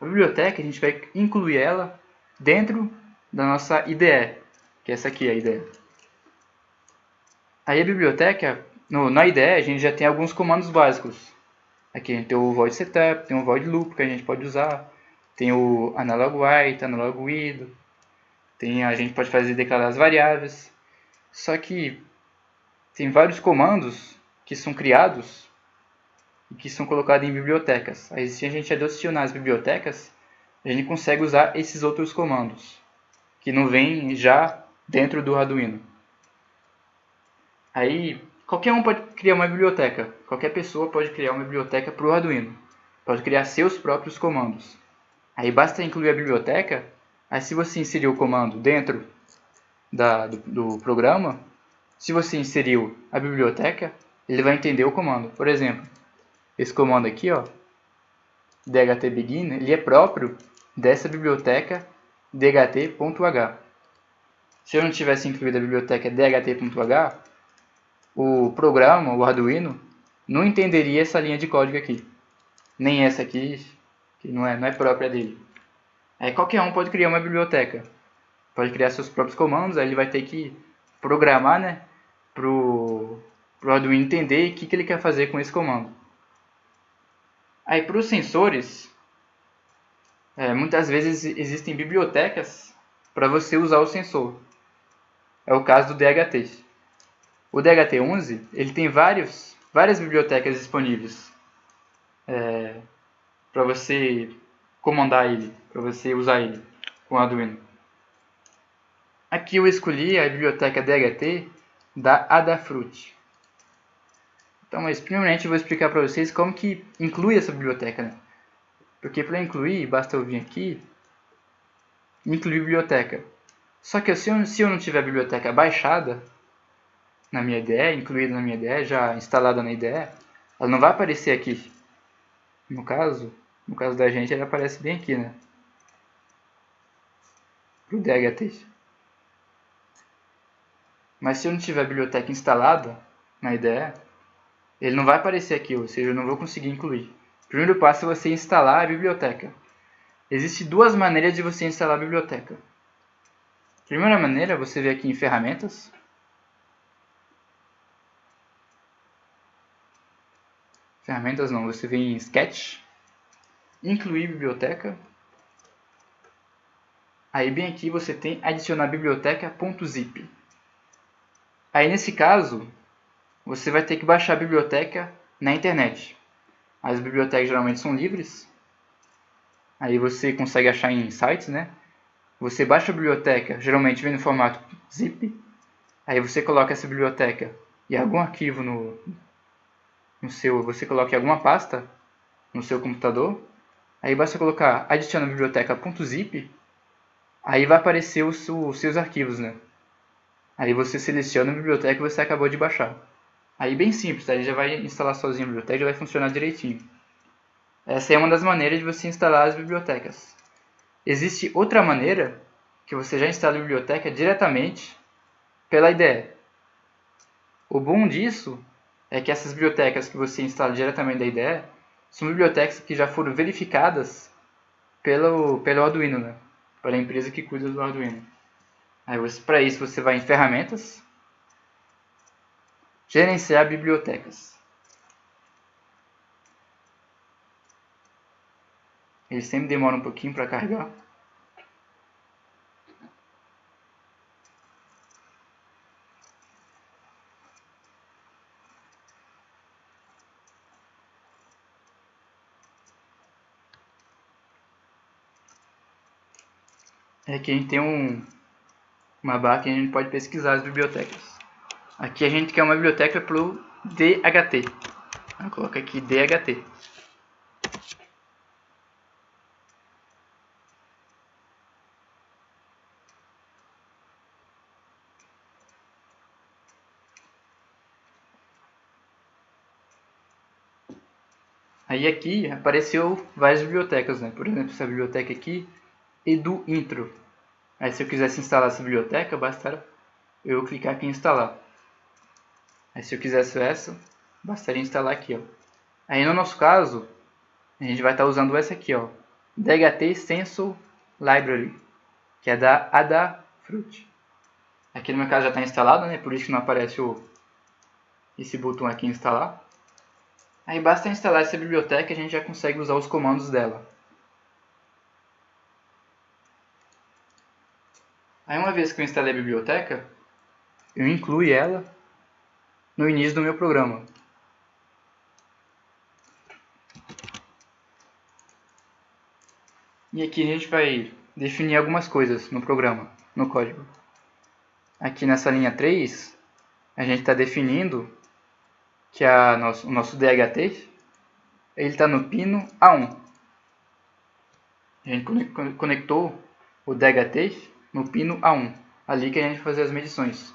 A biblioteca, a gente vai incluir ela dentro da nossa IDE, que é essa aqui, a IDE. Aí a biblioteca, na IDE, a gente já tem alguns comandos básicos. Aqui a gente tem o void setup, tem o void loop que a gente pode usar, tem o analog write, analog read, a gente pode fazer declarar as variáveis. Só que tem vários comandos que são criados e que são colocados em bibliotecas. Aí se a gente adicionar as bibliotecas, a gente consegue usar esses outros comandos, que não vêm já dentro do Arduino. Aí qualquer um pode criar uma biblioteca, qualquer pessoa pode criar uma biblioteca para o Arduino, pode criar seus próprios comandos. Aí basta incluir a biblioteca, aí se você inserir o comando dentro do programa, se você inseriu a biblioteca, ele vai entender o comando. Por exemplo, esse comando aqui, ó, dhtbegin, ele é próprio dessa biblioteca dht.h. Se eu não tivesse incluído a biblioteca dht.h, o programa, o Arduino, não entenderia essa linha de código aqui. Nem essa aqui, que não é própria dele. Aí qualquer um pode criar uma biblioteca. Pode criar seus próprios comandos, aí ele vai ter que programar, né, pro Arduino entender o que ele quer fazer com esse comando. Aí para os sensores, muitas vezes existem bibliotecas para você usar o sensor. É o caso do DHT. O DHT11 ele tem várias bibliotecas disponíveis para você comandar ele, para você usar ele com o Arduino. Aqui eu escolhi a biblioteca DHT da Adafruit. Então, mas primeiramente eu vou explicar para vocês como que inclui essa biblioteca, né? Porque para incluir, basta eu vir aqui incluir biblioteca. Só que se eu não tiver a biblioteca baixada na minha IDE, incluída na minha IDE, já instalada na IDE, ela não vai aparecer aqui. No caso da gente, ela aparece bem aqui, né? Pro DHT. Mas se eu não tiver a biblioteca instalada na IDE, ele não vai aparecer aqui, ou seja, eu não vou conseguir incluir. O primeiro passo é você instalar a biblioteca. Existem duas maneiras de você instalar a biblioteca. A primeira maneira, você vem aqui em Ferramentas. Ferramentas não, você vem em Sketch. Incluir biblioteca. Aí bem aqui você tem adicionar biblioteca.zip. Aí nesse caso, você vai ter que baixar a biblioteca na internet. As bibliotecas geralmente são livres. Aí você consegue achar em sites, né? Você baixa a biblioteca, geralmente vem no formato zip. Aí você coloca essa biblioteca em algum arquivo você coloca em alguma pasta no seu computador. Aí basta colocar adiciona biblioteca.zip. Aí vai aparecer os seus arquivos, né? Aí você seleciona a biblioteca que você acabou de baixar. Aí bem simples, tá? Ele já vai instalar sozinho a biblioteca e já vai funcionar direitinho. Essa é uma das maneiras de você instalar as bibliotecas. Existe outra maneira que você já instala a biblioteca diretamente pela IDE. O bom disso é que essas bibliotecas que você instala diretamente da IDE são bibliotecas que já foram verificadas pelo Arduino, né? Pela empresa que cuida do Arduino. Aí para isso você vai em Ferramentas, Gerenciar bibliotecas. Ele sempre demora um pouquinho para carregar. Aqui a gente tem uma barra que a gente pode pesquisar as bibliotecas. Aqui a gente quer uma biblioteca para o DHT. Eu coloco aqui DHT. Aí aqui apareceu várias bibliotecas, né? Por exemplo, essa biblioteca aqui, EduIntro. Aí se eu quisesse instalar essa biblioteca, basta eu clicar aqui em instalar. Aí se eu quisesse essa, bastaria instalar aqui, ó. Aí no nosso caso, a gente vai estar usando essa aqui, ó, DHT Stencil Library, que é da Adafruit. Aqui no meu caso já está instalado, né? Por isso que não aparece esse botão aqui instalar. Aí basta instalar essa biblioteca e a gente já consegue usar os comandos dela. Aí uma vez que eu instalei a biblioteca, eu incluo ela no início do meu programa. E aqui a gente vai definir algumas coisas no programa, no código. Aqui nessa linha 3, a gente está definindo que o nosso DHT está no pino A1. A gente conectou o DHT no pino A1, ali que a gente vai fazer as medições.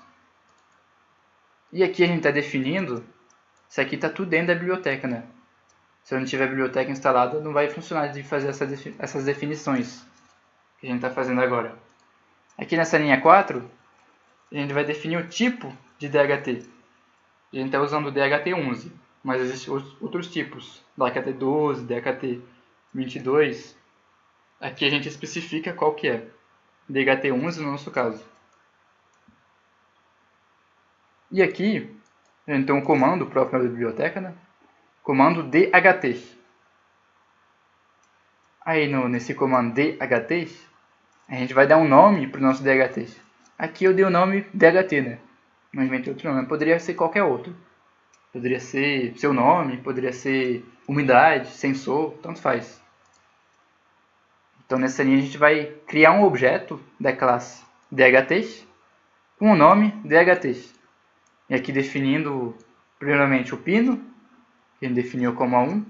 E aqui a gente está definindo, isso aqui está tudo dentro da biblioteca, né? Se eu não tiver a biblioteca instalada, não vai funcionar de fazer essas definições que a gente está fazendo agora. Aqui nessa linha 4, a gente vai definir o tipo de DHT. A gente está usando o DHT11, mas existem outros tipos, DHT12, DHT22. Aqui a gente especifica qual que é, DHT11 no nosso caso. E aqui a gente tem um comando próprio da biblioteca, né? Comando DHT. Aí nesse comando DHT, a gente vai dar um nome para o nosso DHT. Aqui eu dei o nome DHT, né? Não inventei outro nome, poderia ser qualquer outro. Poderia ser seu nome, poderia ser umidade, sensor, tanto faz. Então nessa linha a gente vai criar um objeto da classe DHT com o nome DHT. E aqui definindo primeiramente o pino, que a gente definiu como A1,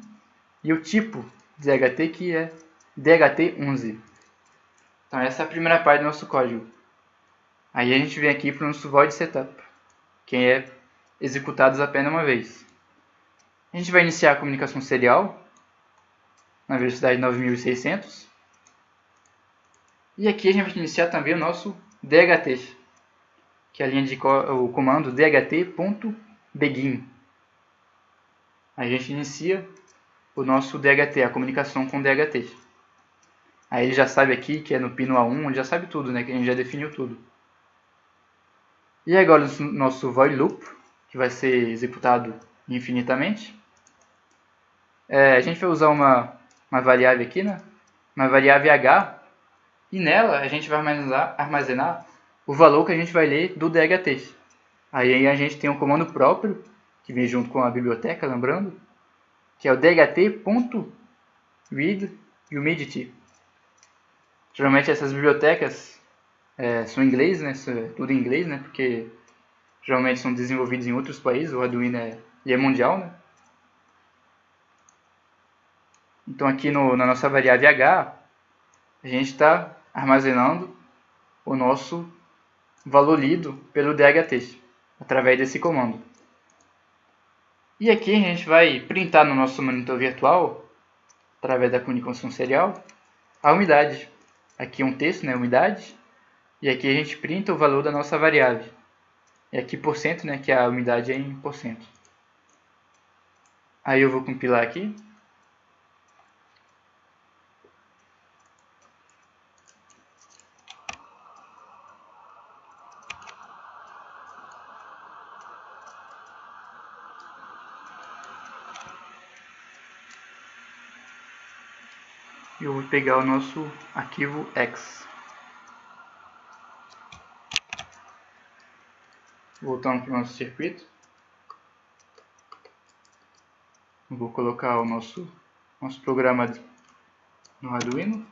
e o tipo DHT, que é DHT11. Então essa é a primeira parte do nosso código. Aí a gente vem aqui para o nosso void setup, que é executado apenas uma vez. A gente vai iniciar a comunicação serial na velocidade 9600. E aqui a gente vai iniciar também o nosso DHT, que é a linha de o comando dht.begin. Aí a gente inicia o nosso DHT, a comunicação com o DHT. Aí ele já sabe aqui que é no pino A1, ele já sabe tudo, né? Que a gente já definiu tudo. E agora o nosso void loop, que vai ser executado infinitamente. A gente vai usar uma variável aqui, né? Uma variável h, e nela a gente vai armazenar o valor que a gente vai ler do DHT. Aí a gente tem um comando próprio, que vem junto com a biblioteca, lembrando, que é o dht.readHumidity. Geralmente essas bibliotecas são em inglês, né? Tudo em inglês, né? Porque geralmente são desenvolvidos em outros países, o Arduino é mundial, né? Então aqui na nossa variável h, a gente está armazenando o nosso valor lido pelo DHT, através desse comando. E aqui a gente vai printar no nosso monitor virtual, através da comunicação serial, a umidade. Aqui é um texto, né, umidade, e aqui a gente printa o valor da nossa variável. E aqui %, né, que a umidade é em %. Aí eu vou compilar aqui. Eu vou pegar o nosso arquivo X. Voltando para o nosso circuito. Vou colocar o nosso programa no Arduino.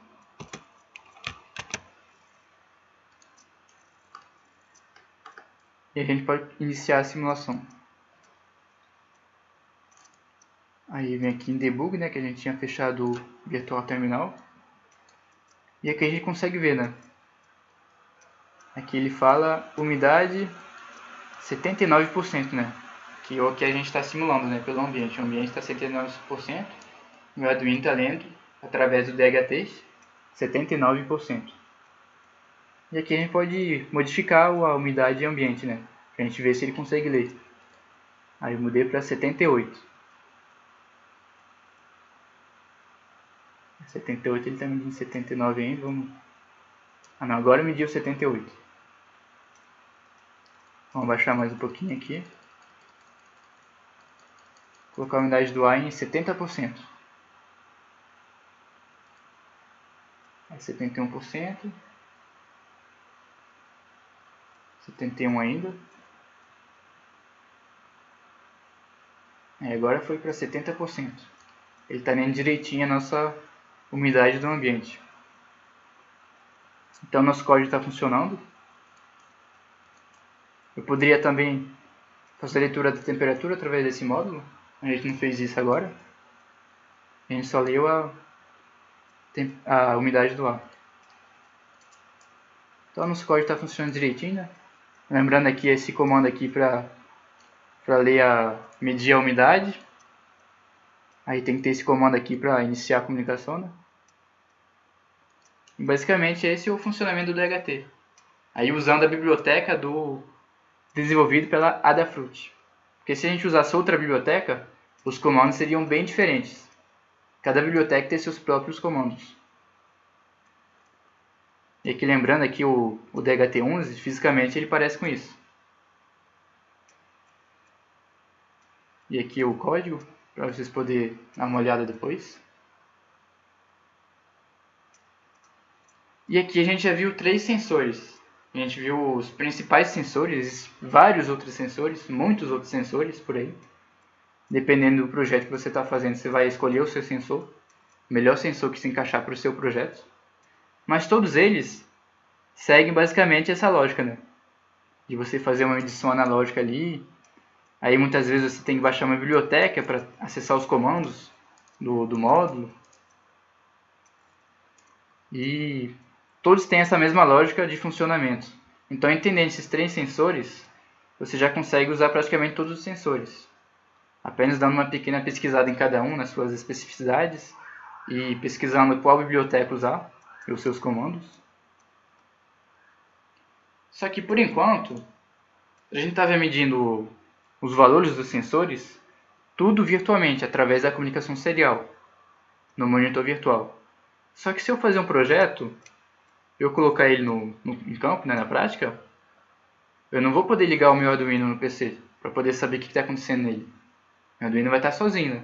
E a gente pode iniciar a simulação. Aí vem aqui em debug, né, que a gente tinha fechado o Virtual Terminal. E aqui a gente consegue ver, né? Aqui ele fala umidade 79%, né? Que é o que a gente está simulando, né? Pelo ambiente. O ambiente está 79%. O meu Arduino está lendo, através do DHT, 79%. E aqui a gente pode modificar a umidade ambiente, né? Pra gente ver se ele consegue ler. Aí eu mudei para 78. 78 ele está medindo 79 ainda, vamos... Ah não, agora mediu 78. Vamos baixar mais um pouquinho aqui. Colocar a umidade do ar em 70%. Aí 71%. 71 ainda. Agora foi para 70%. Ele está lendo direitinho a nossa umidade do ambiente. Então nosso código está funcionando. Eu poderia também fazer a leitura da temperatura através desse módulo. A gente não fez isso agora. A gente só leu a umidade do ar. Então nosso código está funcionando direitinho, né? Lembrando aqui esse comando aqui para medir a umidade. Aí tem que ter esse comando aqui para iniciar a comunicação, né? E basicamente esse é o funcionamento do DHT. Aí usando a biblioteca desenvolvido pela Adafruit. Porque se a gente usasse outra biblioteca, os comandos seriam bem diferentes. Cada biblioteca tem seus próprios comandos. E aqui lembrando aqui o DHT11, fisicamente ele parece com isso. E aqui o código, para vocês poderem dar uma olhada depois. E aqui a gente já viu 3 sensores. A gente viu os principais sensores, vários outros sensores, muitos outros sensores por aí. Dependendo do projeto que você está fazendo, você vai escolher o seu sensor, o melhor sensor que se encaixar para o seu projeto. Mas todos eles seguem basicamente essa lógica, né? De você fazer uma medição analógica ali. Aí muitas vezes você tem que baixar uma biblioteca para acessar os comandos do módulo. E todos têm essa mesma lógica de funcionamento. Então, entendendo esses 3 sensores, você já consegue usar praticamente todos os sensores. Apenas dando uma pequena pesquisada em cada um, nas suas especificidades, e pesquisando qual biblioteca usar, e os seus comandos. Só que, por enquanto, a gente estava medindo os valores dos sensores, tudo virtualmente, através da comunicação serial, no monitor virtual. Só que se eu fazer um projeto, eu colocar ele em campo, né, na prática, eu não vou poder ligar o meu Arduino no PC, para poder saber o que está acontecendo nele. O Arduino vai estar sozinho, né?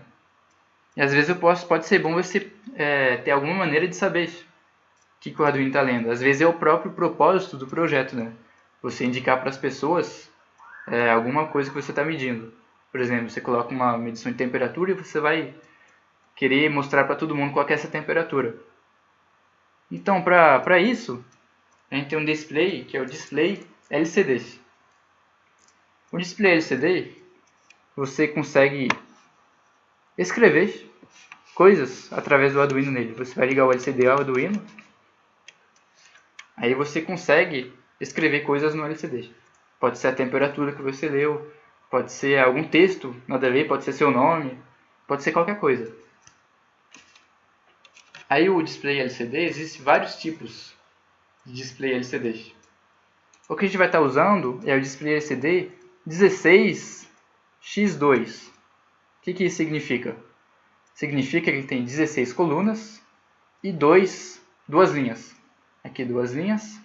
E às vezes pode ser bom você ter alguma maneira de saber o que o Arduino está lendo. Às vezes é o próprio propósito do projeto, né? Você indicar para as pessoas alguma coisa que você está medindo. Por exemplo, você coloca uma medição de temperatura e você vai querer mostrar para todo mundo qual é essa temperatura. Então, para isso, a gente tem um display, que é o display LCD. O display LCD, você consegue escrever coisas através do Arduino nele. Você vai ligar o LCD ao Arduino, aí você consegue escrever coisas no LCD. Pode ser a temperatura que você leu, pode ser algum texto, nada a ver, pode ser seu nome, pode ser qualquer coisa. Aí o display LCD, existem vários tipos de display LCD. O que a gente vai estar usando é o display LCD 16x2. O que isso significa? Significa que ele tem 16 colunas e duas linhas. Aqui 2 linhas,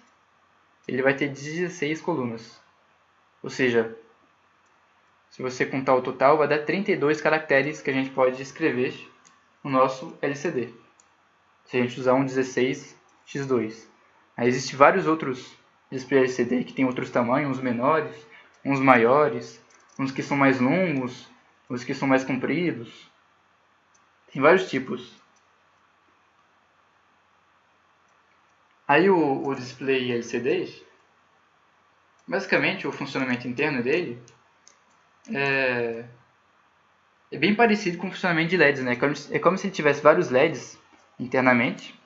ele vai ter 16 colunas. Ou seja, se você contar o total, vai dar 32 caracteres que a gente pode escrever no nosso LCD. Se a gente usar um 16x2. Aí existem vários outros displays LCD que tem outros tamanhos, uns menores, uns maiores, uns que são mais longos, uns que são mais compridos. Tem vários tipos. Aí o display LCD, basicamente o funcionamento interno dele é bem parecido com o funcionamento de LEDs, né? É como se ele tivesse vários LEDs internamente.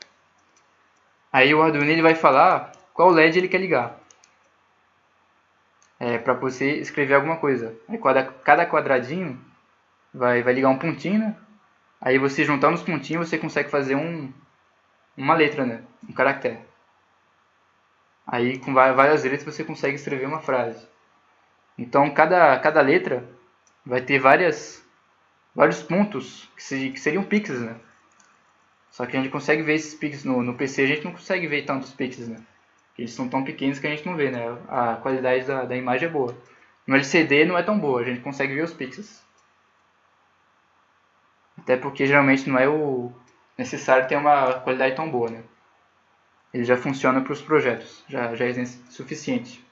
Aí o Arduino ele vai falar qual LED ele quer ligar. Para você escrever alguma coisa. Aí cada quadradinho vai ligar um pontinho, né? Aí você juntando os pontinhos você consegue fazer uma letra, né? Um caractere. Aí com várias letras você consegue escrever uma frase. Então cada letra vai ter vários pontos que seriam pixels, né? Só que a gente consegue ver esses pixels no PC, a gente não consegue ver tantos pixels, né? Eles são tão pequenos que a gente não vê, né? A qualidade da imagem é boa. No LCD não é tão boa, a gente consegue ver os pixels. Até porque geralmente não é o necessário ter uma qualidade tão boa, né? Ele já funciona para os projetos, já é suficiente.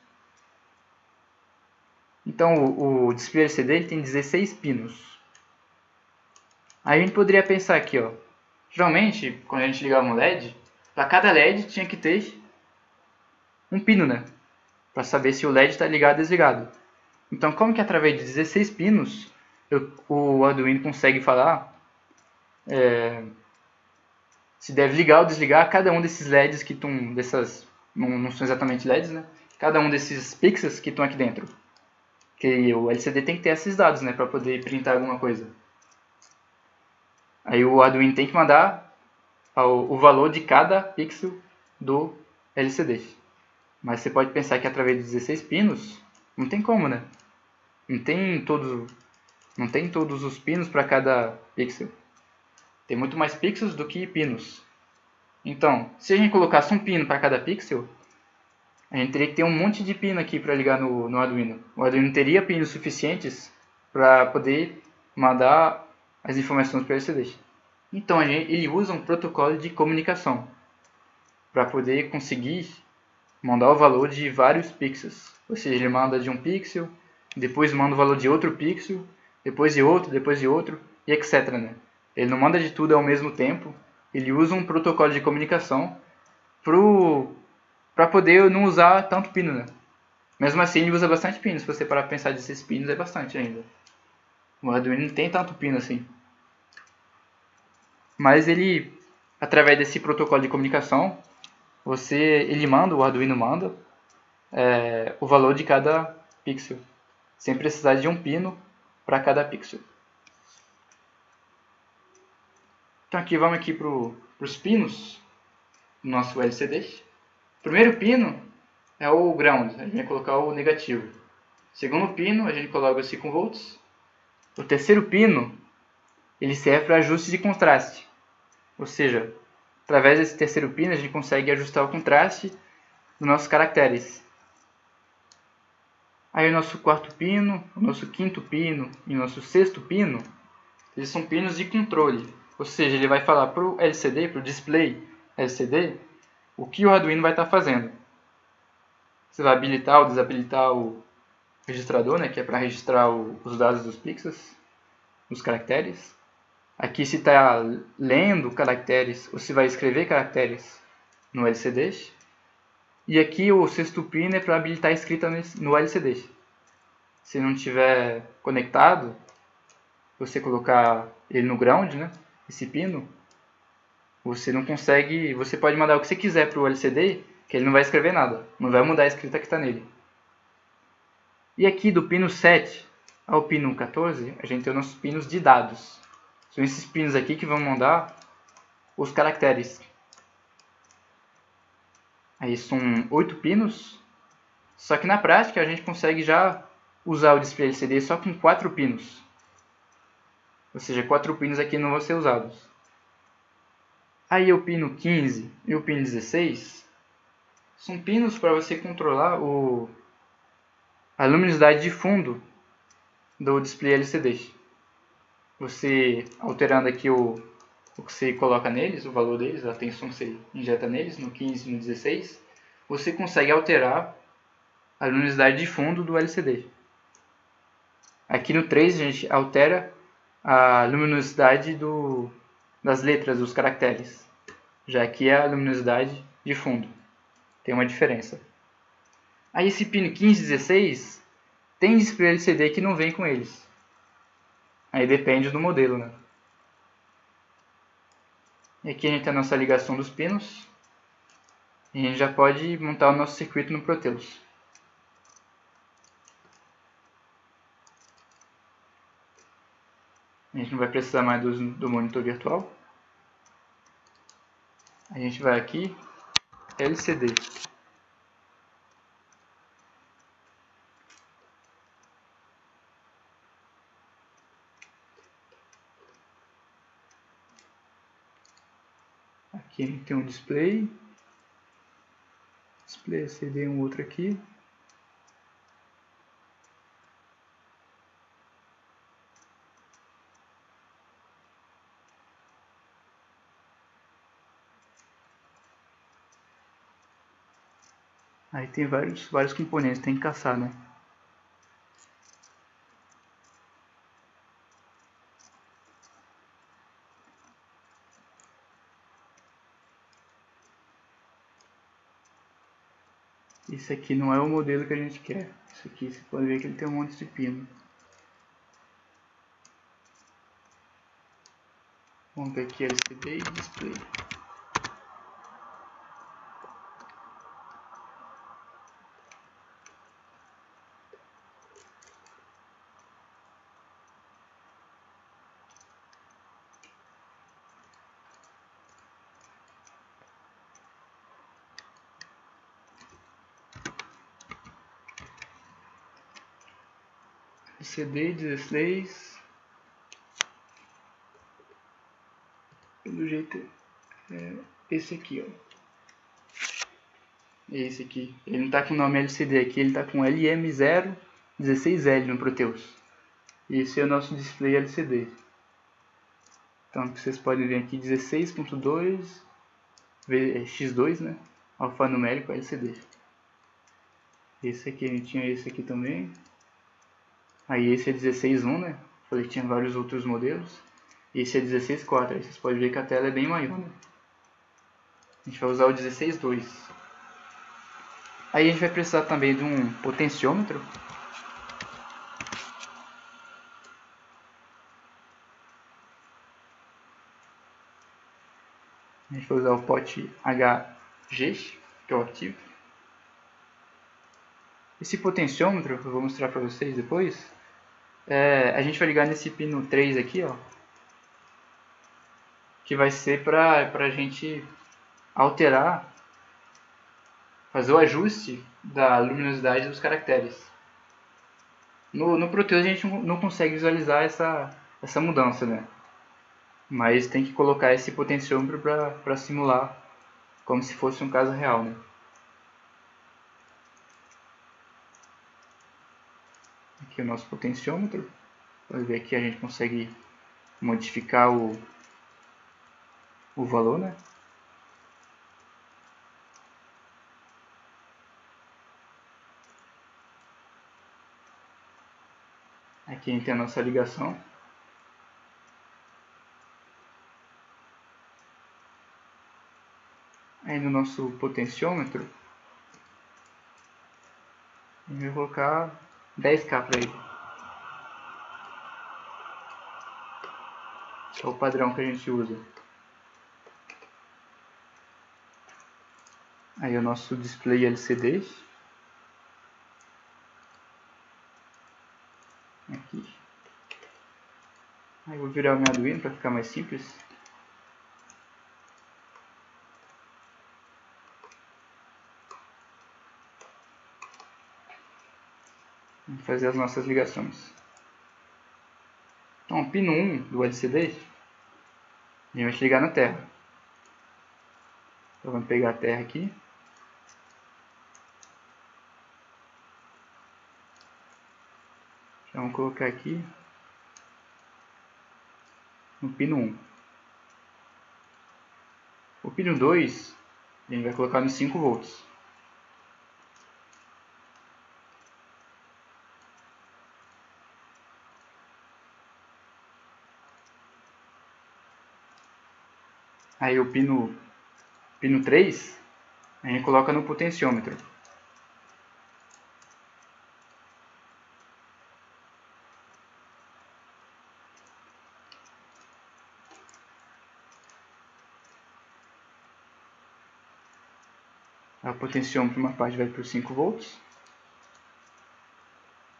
Então o display LCD ele tem 16 pinos. Aí a gente poderia pensar aqui, ó. Geralmente, quando a gente ligava um LED, para cada LED tinha que ter um pino, né? Para saber se o LED está ligado ou desligado. Então, como que através de 16 pinos o Arduino consegue falar se deve ligar ou desligar cada um desses LEDs que estão não são exatamente LEDs, né? Cada um desses pixels que estão aqui dentro. Porque o LCD tem que ter esses dados, né, para poder printar alguma coisa. Aí o Arduino tem que mandar o valor de cada pixel do LCD. Mas você pode pensar que através de 16 pinos, não tem como, né? Não tem todos os pinos para cada pixel. Tem muito mais pixels do que pinos. Então, se a gente colocasse um pino para cada pixel, a gente teria que ter um monte de pino aqui para ligar no Arduino. O Arduino teria pinos suficientes para poder mandar as informações para o LCD. Então, ele usa um protocolo de comunicação para poder conseguir mandar o valor de vários pixels. Ou seja, ele manda de um pixel, depois manda o valor de outro pixel, depois de outro, e etc. Né? Ele não manda de tudo ao mesmo tempo. Ele usa um protocolo de comunicação para poder não usar tanto pino. Né? Mesmo assim, ele usa bastante pino. Se você parar para pensar, 16 pinos é bastante ainda. O Arduino não tem tanto pino assim. Mas ele, através desse protocolo de comunicação, ele manda, o Arduino manda, o valor de cada pixel, sem precisar de um pino para cada pixel. Então aqui vamos aqui para os pinos do nosso LCD. O primeiro pino é o ground, a gente vai colocar o negativo. O segundo pino a gente coloca 5 volts. O terceiro pino ele serve para ajuste de contraste, ou seja, através desse terceiro pino a gente consegue ajustar o contraste dos nossos caracteres. Aí o nosso quarto pino, o nosso quinto pino e o nosso sexto pino, eles são pinos de controle. Ou seja, ele vai falar para o LCD, para o display LCD, o que o Arduino vai estar fazendo. Você vai habilitar ou desabilitar o registrador, né, que é para registrar os dados dos pixels, os caracteres. Aqui se está lendo caracteres ou se vai escrever caracteres no LCD. E aqui o sexto pino é para habilitar a escrita no LCD. Se não estiver conectado, você colocar ele no ground, né, esse pino, você não consegue, você pode mandar o que você quiser para o LCD, que ele não vai escrever nada, não vai mudar a escrita que está nele. E aqui do pino 7 ao pino 14, a gente tem os nossos pinos de dados. São esses pinos aqui que vão mandar os caracteres. Aí são 8 pinos, só que na prática a gente consegue já usar o display LCD só com 4 pinos. Ou seja, 4 pinos aqui não vão ser usados. Aí o pino 15 e o pino 16 são pinos para você controlar a luminosidade de fundo do display LCD. Você alterando aqui o que você coloca neles, o valor deles, a tensão que você injeta neles, no 15 e no 16, você consegue alterar a luminosidade de fundo do LCD. Aqui no 3 a gente altera a luminosidade das letras, dos caracteres. Já aqui é a luminosidade de fundo. Tem uma diferença. Aí esse pino 15 e 16 tem display LCD que não vem com eles. Aí depende do modelo, né? E aqui a gente tem a nossa ligação dos pinos. E a gente já pode montar o nosso circuito no Proteus. A gente não vai precisar mais do monitor virtual. A gente vai aqui, LCD. Aqui a gente tem um display. Display LCD, um outro aqui. Aí tem vários componentes, tem que caçar, né? Esse aqui não é o modelo que a gente quer. Esse aqui você pode ver que ele tem um monte de pino. Vamos ver aqui LCD e display. LCD 16. Pelo jeito é esse aqui, ó. Esse aqui. Ele não está com o nome LCD aqui, ele está com LM016L no Proteus. Esse é o nosso display LCD. Então vocês podem ver aqui 16.2 x2, né? Alfanumérico LCD. Esse aqui, a gente tinha esse aqui também. Aí esse é 16.1, né? Falei que tinha vários outros modelos. Esse é 16.4, aí vocês podem ver que a tela é bem maior, né? A gente vai usar o 16.2. Aí a gente vai precisar também de um potenciômetro. A gente vai usar o pot G, que é o ativo. Esse potenciômetro, eu vou mostrar para vocês depois, a gente vai ligar nesse pino 3 aqui, ó, que vai ser para a gente alterar, fazer o ajuste da luminosidade dos caracteres. No Proteus a gente não consegue visualizar essa mudança, né? Mas tem que colocar esse potenciômetro para simular como se fosse um caso real, né? Aqui é o nosso potenciômetro. Pode ver aqui a gente consegue modificar o valor, né? Aqui a gente tem a nossa ligação. Aí no nosso potenciômetro, a gente vai colocar 10K para ele. Esse é o padrão que a gente usa. Aí o nosso display LCD. Aqui. Aí eu vou virar o meu Arduino para ficar mais simples. Vamos fazer as nossas ligações. Então, pino 1 do LCD, a gente vai ligar na terra. Então, vamos pegar a terra aqui. Já vamos colocar aqui no pino 1. O pino 2, a gente vai colocar nos 5 volts. Aí o pino 3, a gente coloca no potenciômetro. O potenciômetro, uma parte vai para os 5 volts.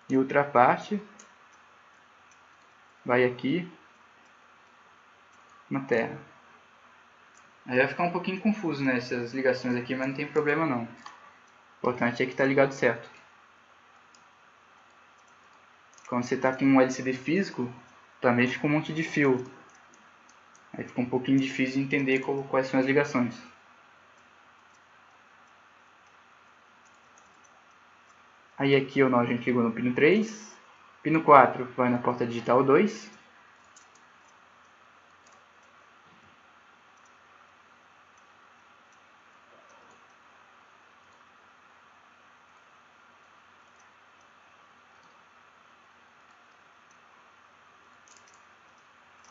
E outra parte vai aqui na terra. Aí vai ficar um pouquinho confuso, né, essas ligações aqui, mas não tem problema não. O importante é que está ligado certo. Quando você está com um LCD físico, também fica um monte de fio. Aí fica um pouquinho difícil de entender quais são as ligações. Aí aqui a gente ligou no pino 3. Pino 4 vai na porta digital 2.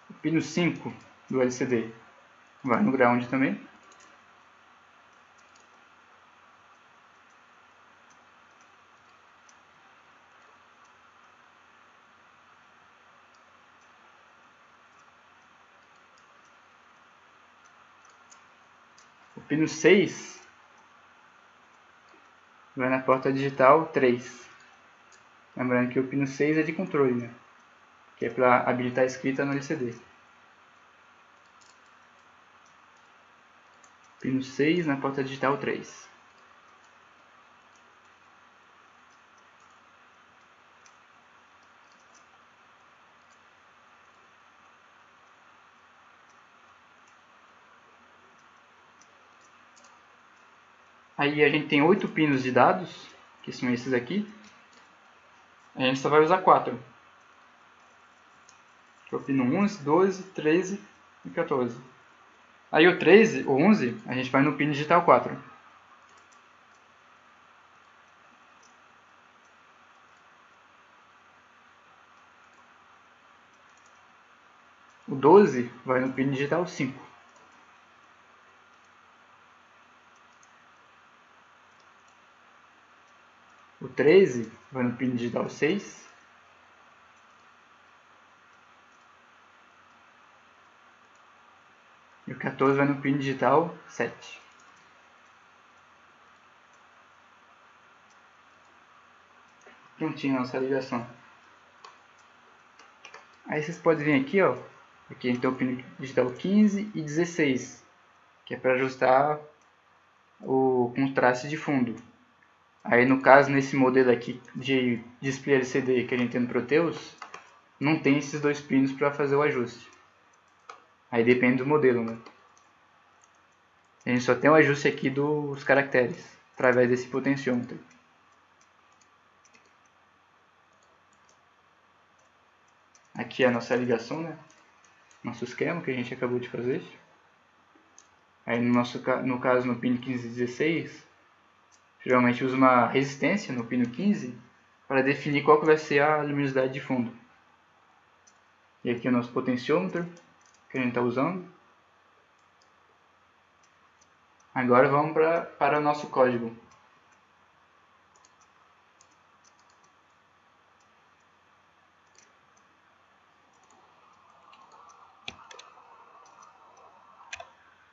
O pino 5 do LCD vai no ground também. O pino 6 vai na porta digital 3. Lembrando que o pino 6 é de controle, né? Que é para habilitar a escrita no LCD. Pino 6 na porta digital 3. Aí a gente tem 8 pinos de dados, que são esses aqui. A gente só vai usar 4. Que é o pino 11, 12, 13 e 14. Aí o 13, o 11, a gente vai no pino digital 4. O 12 vai no pino digital 5. O 13 vai no pino digital 6. E o 14 vai no pino digital 7. Prontinho a nossa ligação. Aí vocês podem vir aqui, ó. Aqui a gente tem o pino digital 15 e 16, que é para ajustar o contraste de fundo. Aí no caso, nesse modelo aqui de display LCD que a gente tem no Proteus, não tem esses dois pinos para fazer o ajuste. Aí depende do modelo, né? A gente só tem o ajuste aqui dos caracteres, através desse potenciômetro. Aqui é a nossa ligação, né? Nosso esquema que a gente acabou de fazer. Aí no caso, no pino 15 e 16, geralmente usa uma resistência no pino 15 para definir qual que vai ser a luminosidade de fundo. E aqui é o nosso potenciômetro que a gente está usando. Agora vamos para o nosso código.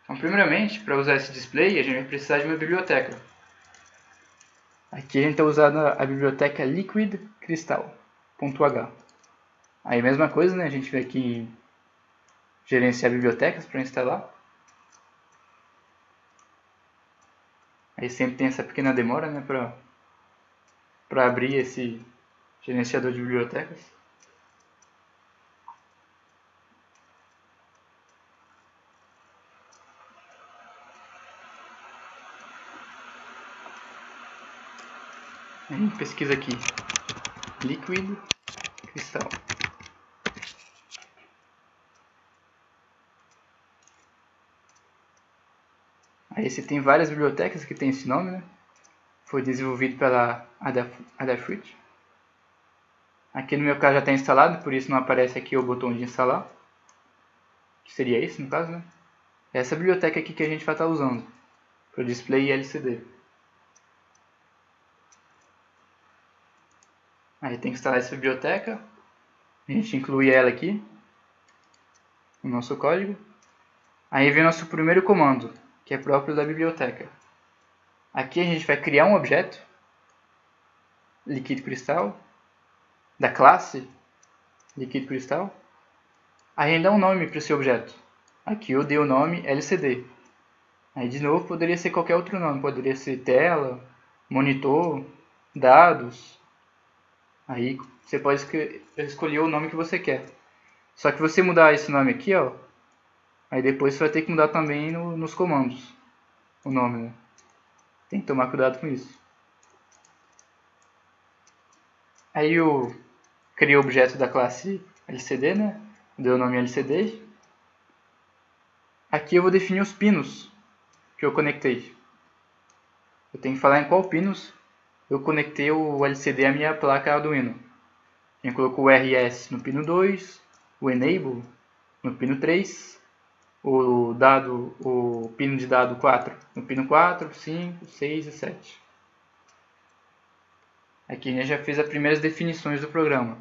Então, primeiramente, para usar esse display, a gente vai precisar de uma biblioteca. Aqui a gente está usando a biblioteca Liquid Crystal.h. Aí mesma coisa, né? A gente vem aqui em gerenciar bibliotecas para instalar. Aí sempre tem essa pequena demora, né? Para abrir esse gerenciador de bibliotecas. A gente pesquisa aqui Liquid Crystal. Aí você tem várias bibliotecas que tem esse nome, né? Foi desenvolvido pela Adafruit. Aqui no meu caso já está instalado, por isso não aparece aqui o botão de instalar. Que seria esse no caso, né? Essa biblioteca aqui que a gente vai estar usando para o display LCD. Aí tem que instalar essa biblioteca. A gente inclui ela aqui no nosso código. Aí vem nosso primeiro comando, que é próprio da biblioteca. Aqui a gente vai criar um objeto, Liquid Crystal, da classe Liquid Crystal. Aí a gente dá um nome para esse objeto. Aqui eu dei o nome LCD. Aí de novo poderia ser qualquer outro nome, poderia ser tela, monitor, dados. Aí você pode escolher o nome que você quer. Só que você mudar esse nome aqui, ó, aí depois você vai ter que mudar também nos comandos o nome, né? Tem que tomar cuidado com isso. Aí eu criei o objeto da classe LCD, né? Deu o nome LCD. Aqui eu vou definir os pinos que eu conectei. Eu tenho que falar em qual pinos eu conectei o LCD à minha placa Arduino. A gente colocou o RS no pino 2, o Enable no pino 3, o pino de dado 4 no pino 4, 5, 6 e 7. Aqui a gente já fez as primeiras definições do programa.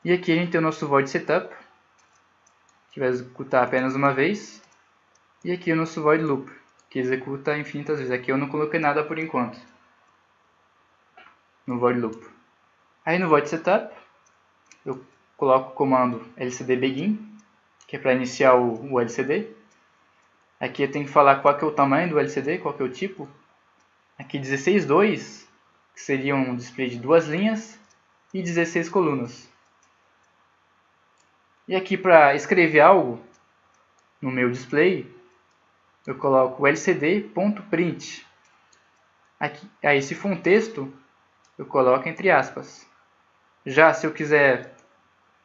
E aqui a gente tem o nosso void setup, que vai executar apenas uma vez. E aqui o nosso void loop, que executa infinitas vezes. Aqui eu não coloquei nada por enquanto no void loop. Aí no void setup eu coloco o comando lcd begin, que é para iniciar o LCD. Aqui eu tenho que falar qual que é o tamanho do LCD, qual que é o tipo. Aqui 16:2, que seria um display de 2 linhas e 16 colunas. E aqui para escrever algo no meu display, eu coloco lcd.print. Aí se for um texto, eu coloco entre aspas. Já se eu quiser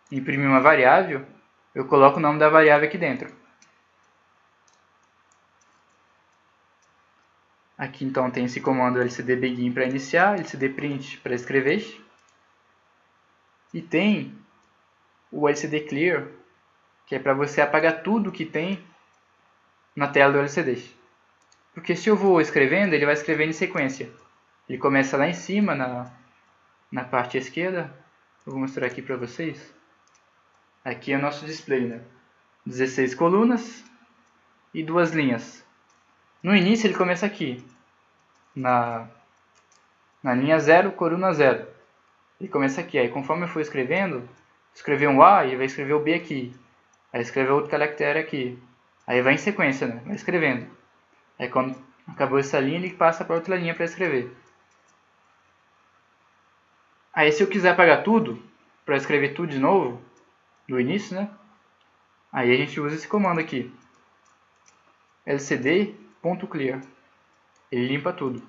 imprimir uma variável, eu coloco o nome da variável aqui dentro. Aqui então tem esse comando lcd begin para iniciar, lcd print para escrever. E tem o lcd clear, que é para você apagar tudo que tem na tela do LCD. Porque se eu vou escrevendo, ele vai escrevendo em sequência. Ele começa lá em cima, na parte esquerda. Eu vou mostrar aqui para vocês. Aqui é o nosso display, né? 16 colunas e 2 linhas. No início ele começa aqui, na na linha 0, coluna 0. E começa aqui. Aí conforme eu for escrevendo, escrever um A e vai escrever o B aqui. Aí escrever outro caractere aqui. Aí vai em sequência, né? Vai escrevendo. Aí quando acabou essa linha, ele passa para outra linha para escrever. Aí se eu quiser apagar tudo, para escrever tudo de novo, do início, né? Aí a gente usa esse comando aqui. lcd.clear. Ele limpa tudo.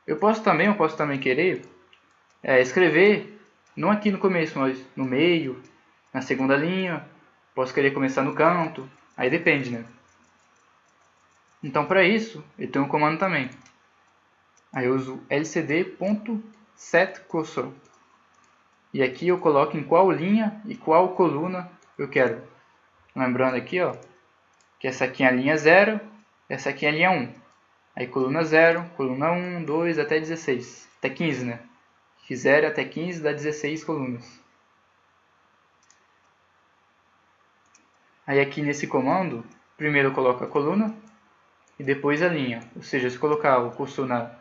Eu posso também querer escrever, não aqui no começo, mas no meio, na segunda linha. Posso querer começar no canto. Aí depende, né? Então para isso, eu tenho um comando também. Aí eu uso lcd.setCursor. E aqui eu coloco em qual linha e qual coluna eu quero. Lembrando aqui, ó, que essa aqui é a linha 0, essa aqui é a linha 1. Aí coluna 0, coluna 1, 2 até 16. Até 15, né? Que 0 até 15 dá 16 colunas. Aí aqui nesse comando, primeiro eu coloco a coluna e depois a linha. Ou seja, se colocar o cursor na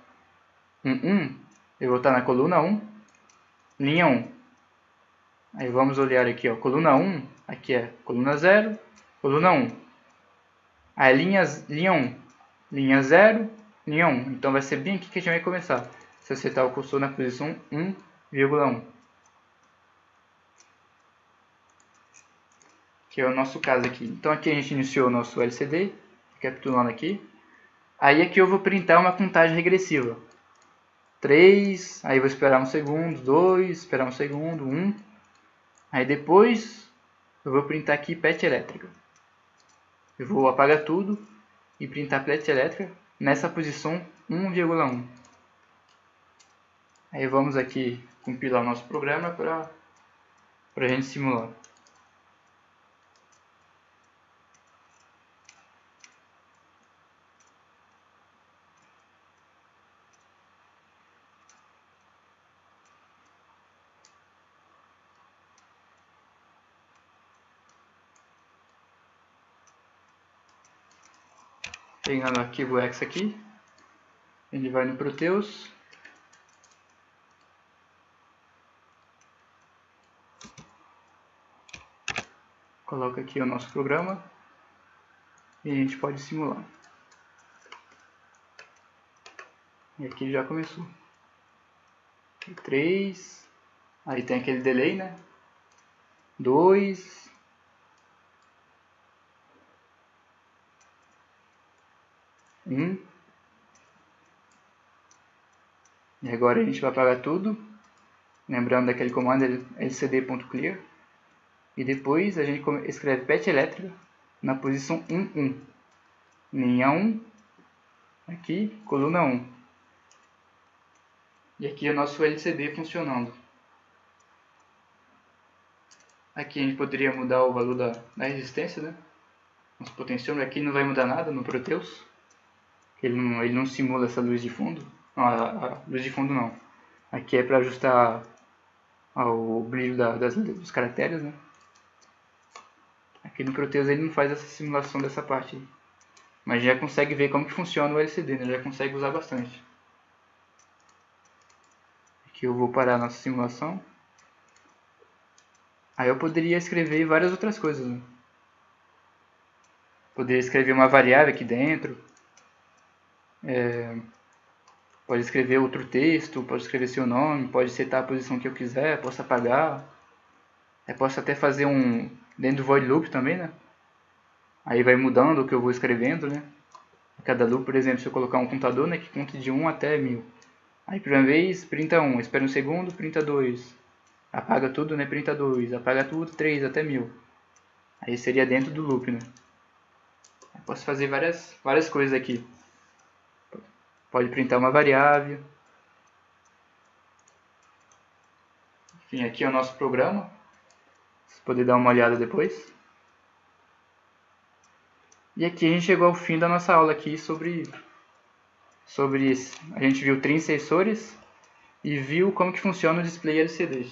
1, eu vou estar na coluna 1, linha 1. Aí vamos olhar aqui, ó, coluna 1, aqui é coluna 0, coluna 1. Aí linha 1, linha 0, linha 1. Então vai ser bem aqui que a gente vai começar. Se acertar o cursor na posição 1,1. Que é o nosso caso aqui. Então aqui a gente iniciou o nosso LCD, recapitulando aqui. Aí aqui eu vou printar uma contagem regressiva. 3, aí vou esperar um segundo, 2, esperar um segundo, 1. Aí depois eu vou printar aqui PET elétrica. Eu vou apagar tudo e printar PET elétrica nessa posição 1,1. Aí vamos aqui compilar o nosso programa para a gente simular. Pegando o arquivo X aqui, ele vai no Proteus. Coloca aqui o nosso programa e a gente pode simular. E aqui já começou. 3, aí tem aquele delay, né? 2, 1. E agora a gente vai apagar tudo. Lembrando daquele comando lcd.clear. E depois a gente escreve PET elétrica na posição 1,1. Linha 1, aqui, coluna 1. E aqui é o nosso LCD funcionando. Aqui a gente poderia mudar o valor da resistência, né? Nosso potenciômetro aqui não vai mudar nada no Proteus. Ele não simula essa luz de fundo. Não, a luz de fundo não. Aqui é para ajustar o brilho dos caracteres, né? Aqui no Proteus ele não faz essa simulação dessa parte aí. Mas já consegue ver como que funciona o LCD, né? Já consegue usar bastante. Aqui eu vou parar a nossa simulação. Aí eu poderia escrever várias outras coisas, né? Poderia escrever uma variável aqui dentro. Pode escrever outro texto, pode escrever seu nome, pode setar a posição que eu quiser, posso apagar. Posso até fazer dentro do void loop também, né? Aí vai mudando o que eu vou escrevendo, né? Cada loop, por exemplo, se eu colocar um contador, né, que conta de 1 até 1000. Aí, por uma vez, printa 1, espera um segundo, printa 2. Apaga tudo, né, printa 2. Apaga tudo, 3 até 1000. Aí seria dentro do loop, né? Eu posso fazer várias coisas aqui. Pode printar uma variável. Enfim, aqui é o nosso programa. Vocês podem dar uma olhada depois. E aqui a gente chegou ao fim da nossa aula aqui sobre isso. A gente viu 30 sensores e viu como que funciona o display LCD.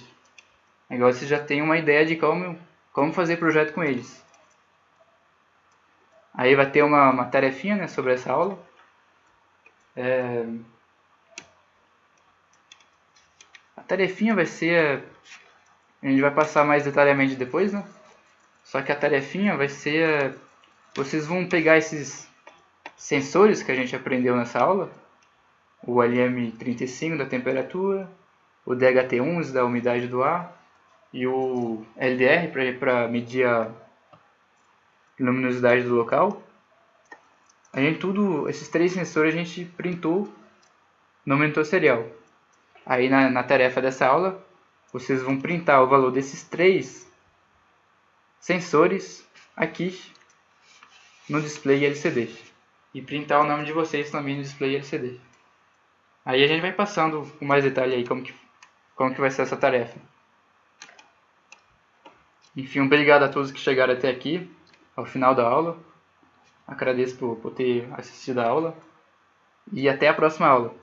Agora você já tem uma ideia de como fazer projeto com eles. Aí vai ter uma tarefinha, né, sobre essa aula. tarefinha vai ser... A gente vai passar mais detalhadamente depois, né? Só que a tarefinha vai ser... Vocês vão pegar esses sensores que a gente aprendeu nessa aula. O LM35 da temperatura, o DHT11 da umidade do ar e o LDR para medir a luminosidade do local. Esses 3 sensores a gente printou no monitor serial. Aí na tarefa dessa aula, vocês vão printar o valor desses 3 sensores aqui no display LCD. E printar o nome de vocês também no display LCD. Aí a gente vai passando com mais detalhe aí como que vai ser essa tarefa. Enfim, obrigado a todos que chegaram até aqui, ao final da aula. Agradeço por ter assistido a aula. E até a próxima aula.